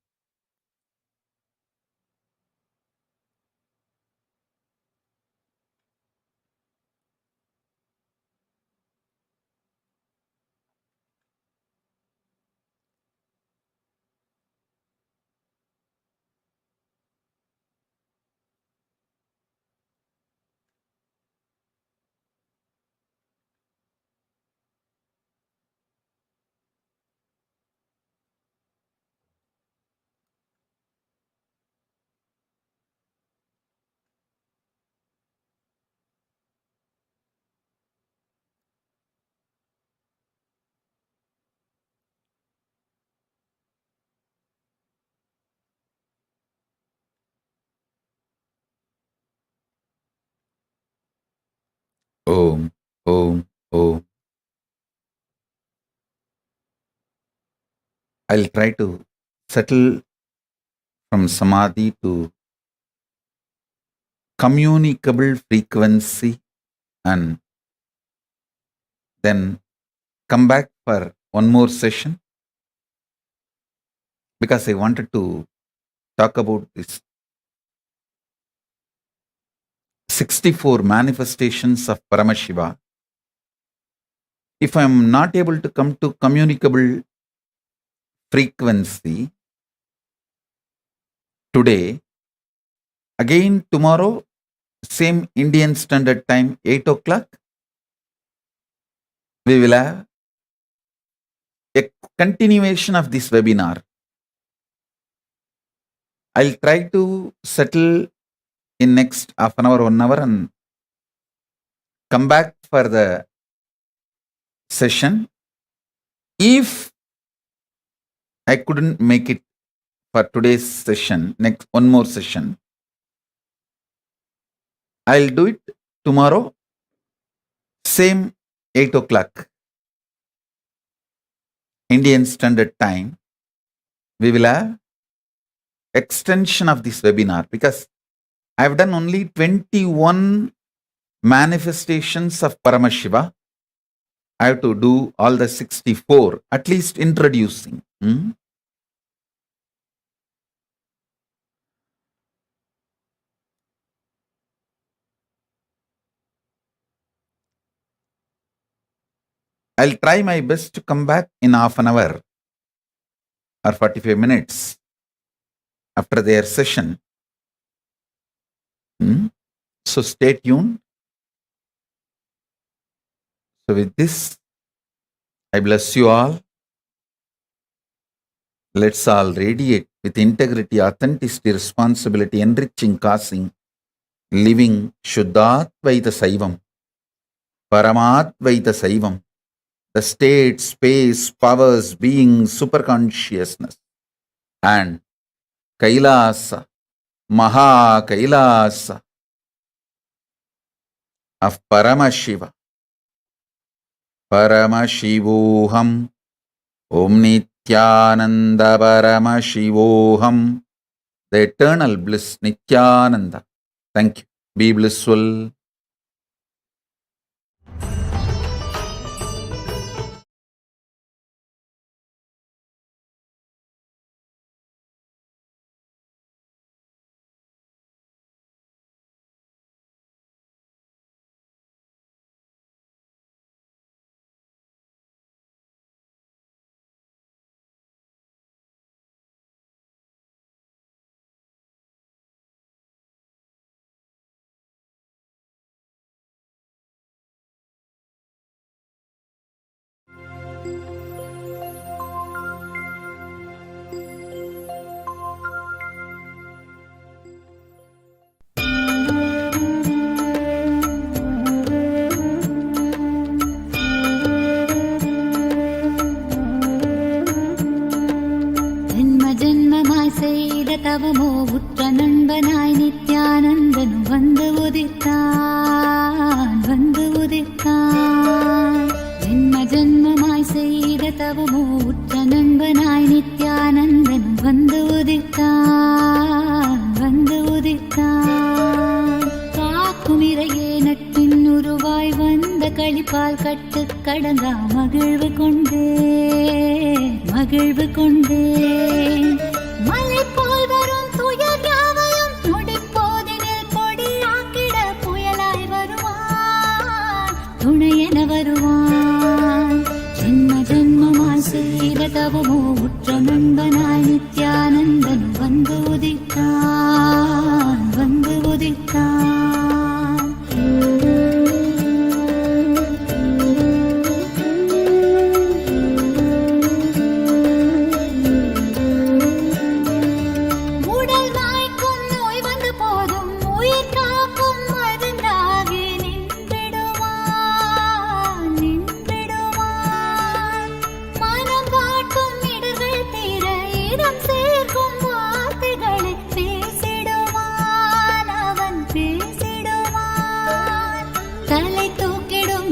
Om. Om. Om. I'll try to settle from Samadhi to communicable frequency and then come back for one more session because I wanted to talk about this 64 manifestations of Paramashiva. If I am not able to come to communicable frequency today, again tomorrow, same Indian Standard Time, 8 o'clock, we will have a continuation of this webinar. I'll try to settle in next half an hour, 1 hour and come back for the session. If I couldn't make it for today's session, next one more session, I'll do it tomorrow, same 8 o'clock Indian Standard Time. We will have extension of this webinar because I've done only 21 manifestations of Paramashiva. I have to do all the 64, at least introducing. I'll try my best to come back in half an hour or 45 minutes after their session. So stay tuned. So with this, I bless you all. Let's all radiate with integrity, authenticity, responsibility, enriching, causing, living Shuddhatvaita Saivam, Paramatvaita Saivam, the state, space, powers, being, superconsciousness, and Kailasa, Maha Kailasa of Paramashiva. Paramashivoham Om Nityananda Paramashivoham, the eternal bliss Nityananda. Thank you. Be blissful. ஜென்ம ஜென்மமாய் செய்த தவமோ உற்ற நண்பனாய் நித்யானந்தனும் வந்து உதித்தான், வந்து உதித்தான். ஜென்ம ஜென்மமாய் செய்த தவமோ உற்ற நண்பனாய் நித்யானந்தனும் வந்து உதித்தான், வந்து உதித்தான். காக்கும் இறையே நட்பின் உருவாய் வந்த களிப்பால் கட்டு கடங்கா மகிழ்வு கொண்டே, மகிழ்வு கொண்டே. மலை போல் வரும் துயர் யாவையும் நொடிப்போதினில் பொடியாக்கிட புயலாய் வருவான், துணையென வருவான். ஜென்ம ஜென்மமாய் செய்த தவமோ உற்ற நண்பனாய் நித்யானந்தன் வந்து உதித்தான், வந்து உதித்தான்.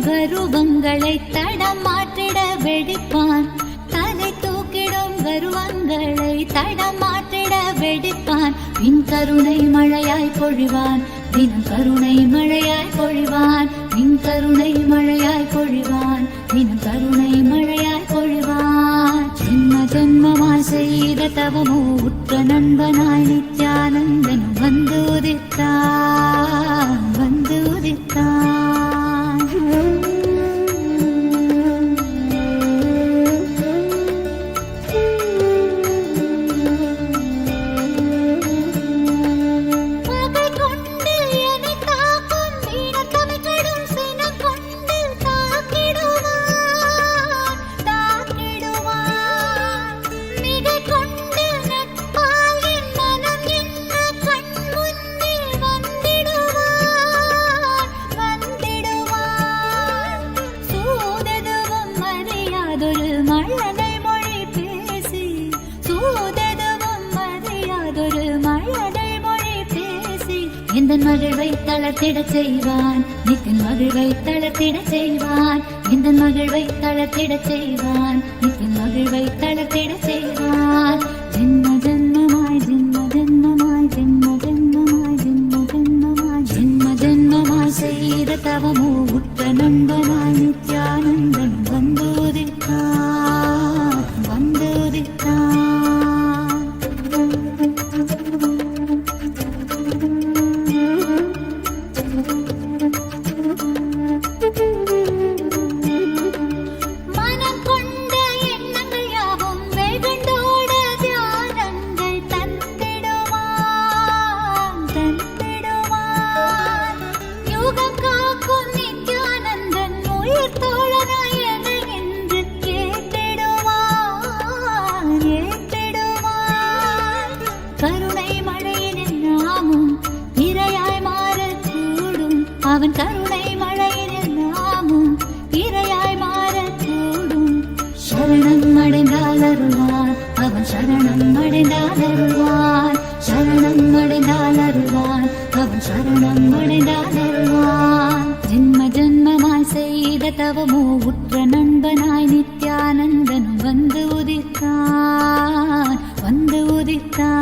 கருவங்களை தடம் மாற்றிட வெடிப்பான், தலை தூக்கிடும் கருவங்களை தடம் மாற்றிட வெடிப்பான். பின் கருணை மழையாய் பொழிவான், தினம் கருணை மழையாய் பொழிவான். பின் கருணை மழையாய் பொழிவான், தினம் கருணை மழையாய் பொழிவான். ஜென்ம ஜென்மமாய் செய்த தவமோ உற்ற நண்பனாய் நித்யானந்தன் வந்து உதித்தான், வந்து உதித்தான். எந்தன் மகிழ்வை தளர்த்திடச் செய்வான், நித்தின் மகிழ்வை தளர்த்திடச் செய்வான். எந்தன் மகிழ்வை தளர்த்திடச் செய்வான், நித்தின் மகிழ்வை தளர்த்திடச் செய்வான். ஜென்ம ஜென்மமாய் ஜென்ம ஜென்மமாய் ஜென்ம ஜென்மமாய் ஜென்ம ஜென்மமாய் ஜென்ம ஜென்மமாய் செய்த தவமோ உற்ற நண்பனாய் நித்யானந்தன் வந்து உதித்தான், வந்து உதித்தான். அவன் கருணை மழையில் நாமும் இரையாய் மாறக்கூடும். சரணம் அடைந்தால் அருள்வான், அவன் சரணம் அடைந்தால் அருள்வான். சரணம் அடைந்தால் அருள்வான், அவன் சரணம் அடைந்தால் அருள்வான். ஜென்ம ஜென்மமாய் செய்த தவமோ உற்ற நண்பனாய் நித்யானந்தனும் வந்து உதித்தான், வந்து உதித்தான்.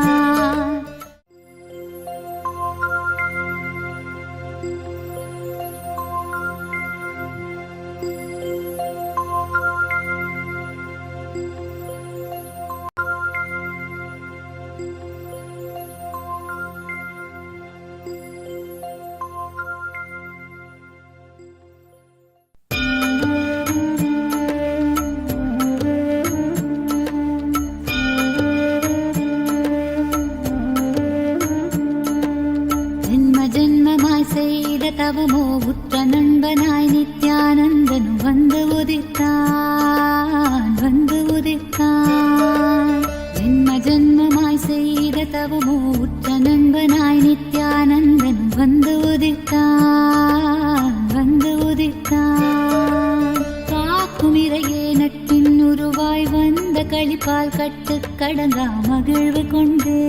செய்த தவமோ உற்ற நண்பனாய் நித்யானந்தனும் வந்து உதித்தான், வந்து உதித்தான். ஜென்ம ஜென்மமாய் செய்த தவமோ உற்ற நண்பனாய் நித்யானந்தனும் வந்து உதித்தான், வந்து உதித்தான். காக்கும் இறையே நட்பின் உருவாய் வந்த களிப்பால் கட்டு கடங்கா மகிழ்வு கொண்டே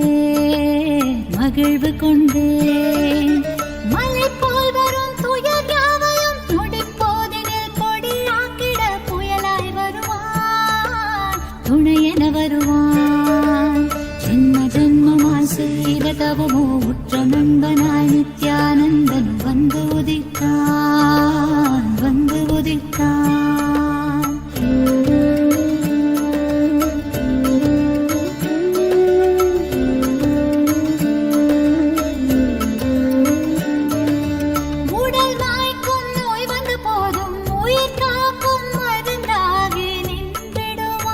மலை போல் வரும் துயர் யாவையும் நொடிப்போதினில் பொடியாக்கிட புயலாய் வருவான், துணையென வருவான். ஜென்ம ஜென்மமாய் செய்த தவமோ உற்ற நண்பனாய் நித்யானந்தன் வந்து உதித்தான். உடல் வாய்க்கும் நோய் வந்த போதும் உயிர் காக்கும் மருந்தாகி நின்றிடுவான்.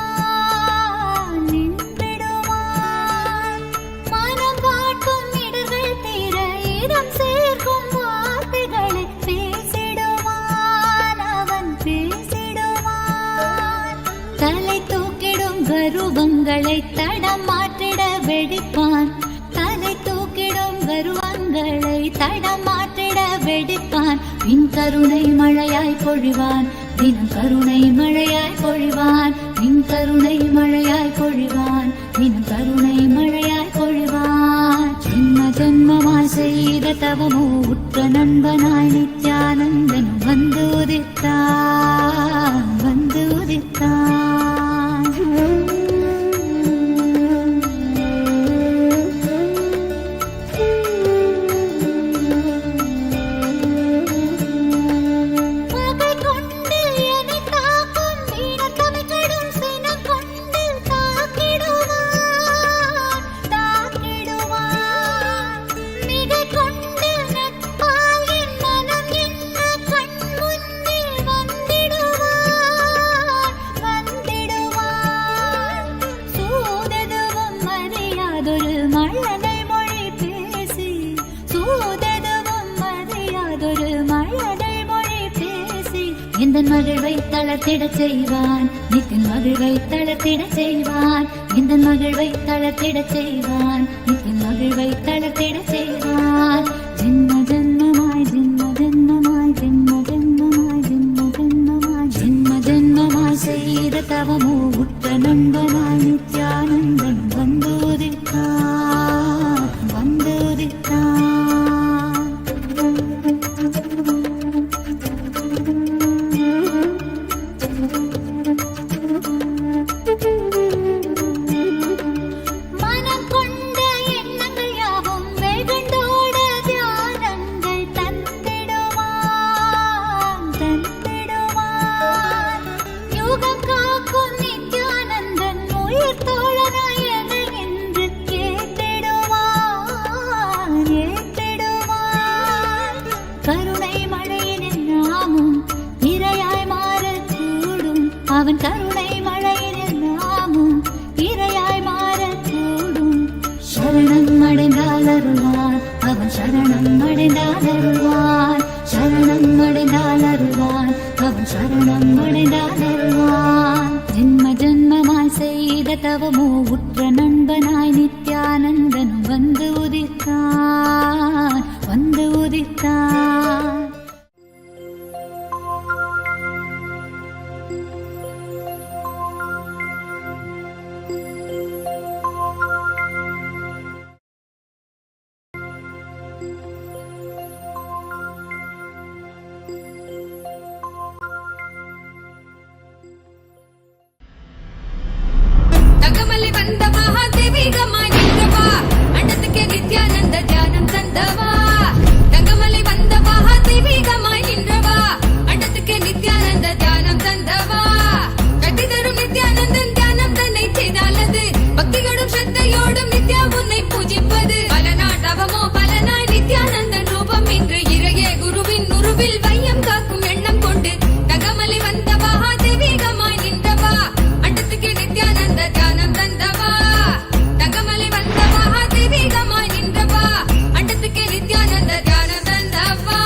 மனம் காட்டும் இடர்கள் தீர இடம் சேர்க்கும் வார்த்தைகளை பேசிடுவான். அவன் பேசிடுவான். தலை தூக்கிடும் கருவங்களை தடம் மாற்றிட வெடிப்பான். தலை தூக்கிடும் கருவங்களை தடம் மாற்றிட வெடிப்பான். பின் கருணை மழையாய் பொழிவான், தினம் கருணை மழையாய் பொழிவான். பின் கருணை மழையாய் பொழிவான், தினம் கருணை மழையாய் பொழிவான். ஜென்ம ஜென்மமாய் செய்த தவமோ உற்ற நண்பனாய் நித்யானந்தன் வந்து உதித்தான். பகை கொண்டு என்னை தாக்கும் வீணத்தமை கடும் சினம் கொண்டு தாக்கிடுவான். மிகை கொண்டு நட்பால் என் மனம் என்ன கண் முன்னே வந்திடுவான். சூததுவும் அறியாதொரு மழலை மொழி பேசி, சூததுவும் அறியாதொரு மழலை மொழி பேசி எந்தன் மகிழ்வை தளர்த்திடச் செய்வான். நித்தின் மகிழ்வை தளர்த்திடச் செய்வான். எந்தன் மகிழ்வை தளர்த்திடச் செய்வான். நித்தின் மகிழ்வை தளர்த்திடச் செய்வான். ஜென்ம ஜென்மமாய் செய்த தவமோ உற்ற நண்பனாய் நித்யானந்தன் வந்து உதித்தான். மனம் கொண்ட எண்ணங்கள் யாவும் வெகுண்டோட தியானங்கள் தந்திடுவான். யுகம் காக்கும் நித்யானந்தன் உயிர் தோழனாய் என்னை என்று ஏற்றிடுவான். கருணை மழையின் நாமும் இரையாய் மாறக்கூடும். அவன் கருணை மழையின் நாமும் இரையாய் மாறக்கூடும். சரணம் அடைந்தால் அருள்வான். அவன் சரணம் அடைந்தால் அருள்வான். சரணம் அடைந்தால் அருள்வான். அவன் சரணம் அடைந்தால் அருள்வான். ஜென்ம ஜென்மமாய் செய்த தவமோ உற்ற நண்பனாய் நித்யானந்தன் வந்து உதித்தான். தகமலி வந்த மகாதேவிகமாய் நின்றவா, அண்டத்துக்கே நித்யானந்த தியானம் தந்தவா. தகமலி வந்த மகாதேவிகமாய் நின்றவா, அண்டத்துக்கே நித்யானந்த தியானம் தந்தவா. கட்டி தரும் நித்யானந்தன் தியானம் தன்னை செய்தாலது, பக்தியோடும் ஸ்ரத்தையோடும் நித்யா உன்னை பூஜிப்பது. பல நாட்டவமோ பலனாய் நித்யானந்தன் ரூபம் இன்று இறையே குருவின் உருவில் வையம் காக்கும் எண்ணம் கொண்டு தகமலி வந்த மகாதேவிகமாய் நின்றவா, அண்டத்துக்கே நித்யானந்த தியானம் தந்தவா. தகமலி வந்த மகாதேவிகமாய் நின்றவா, அண்டத்துக்கே நித்யானந்த தியானம் தந்தவா.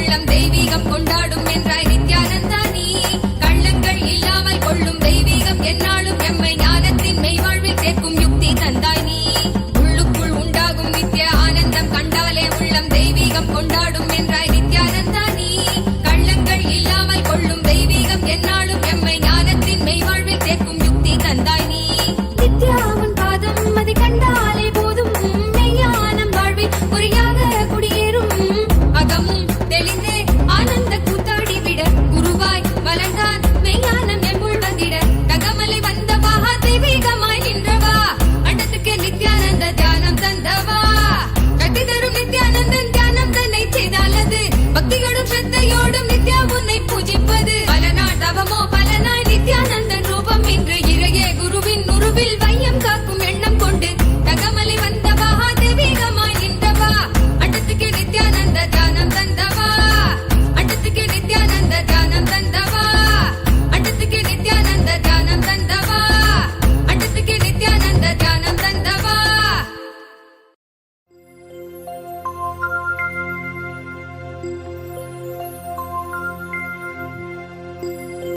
உள்ளம் தெய்வீகம் கொண்டாடும்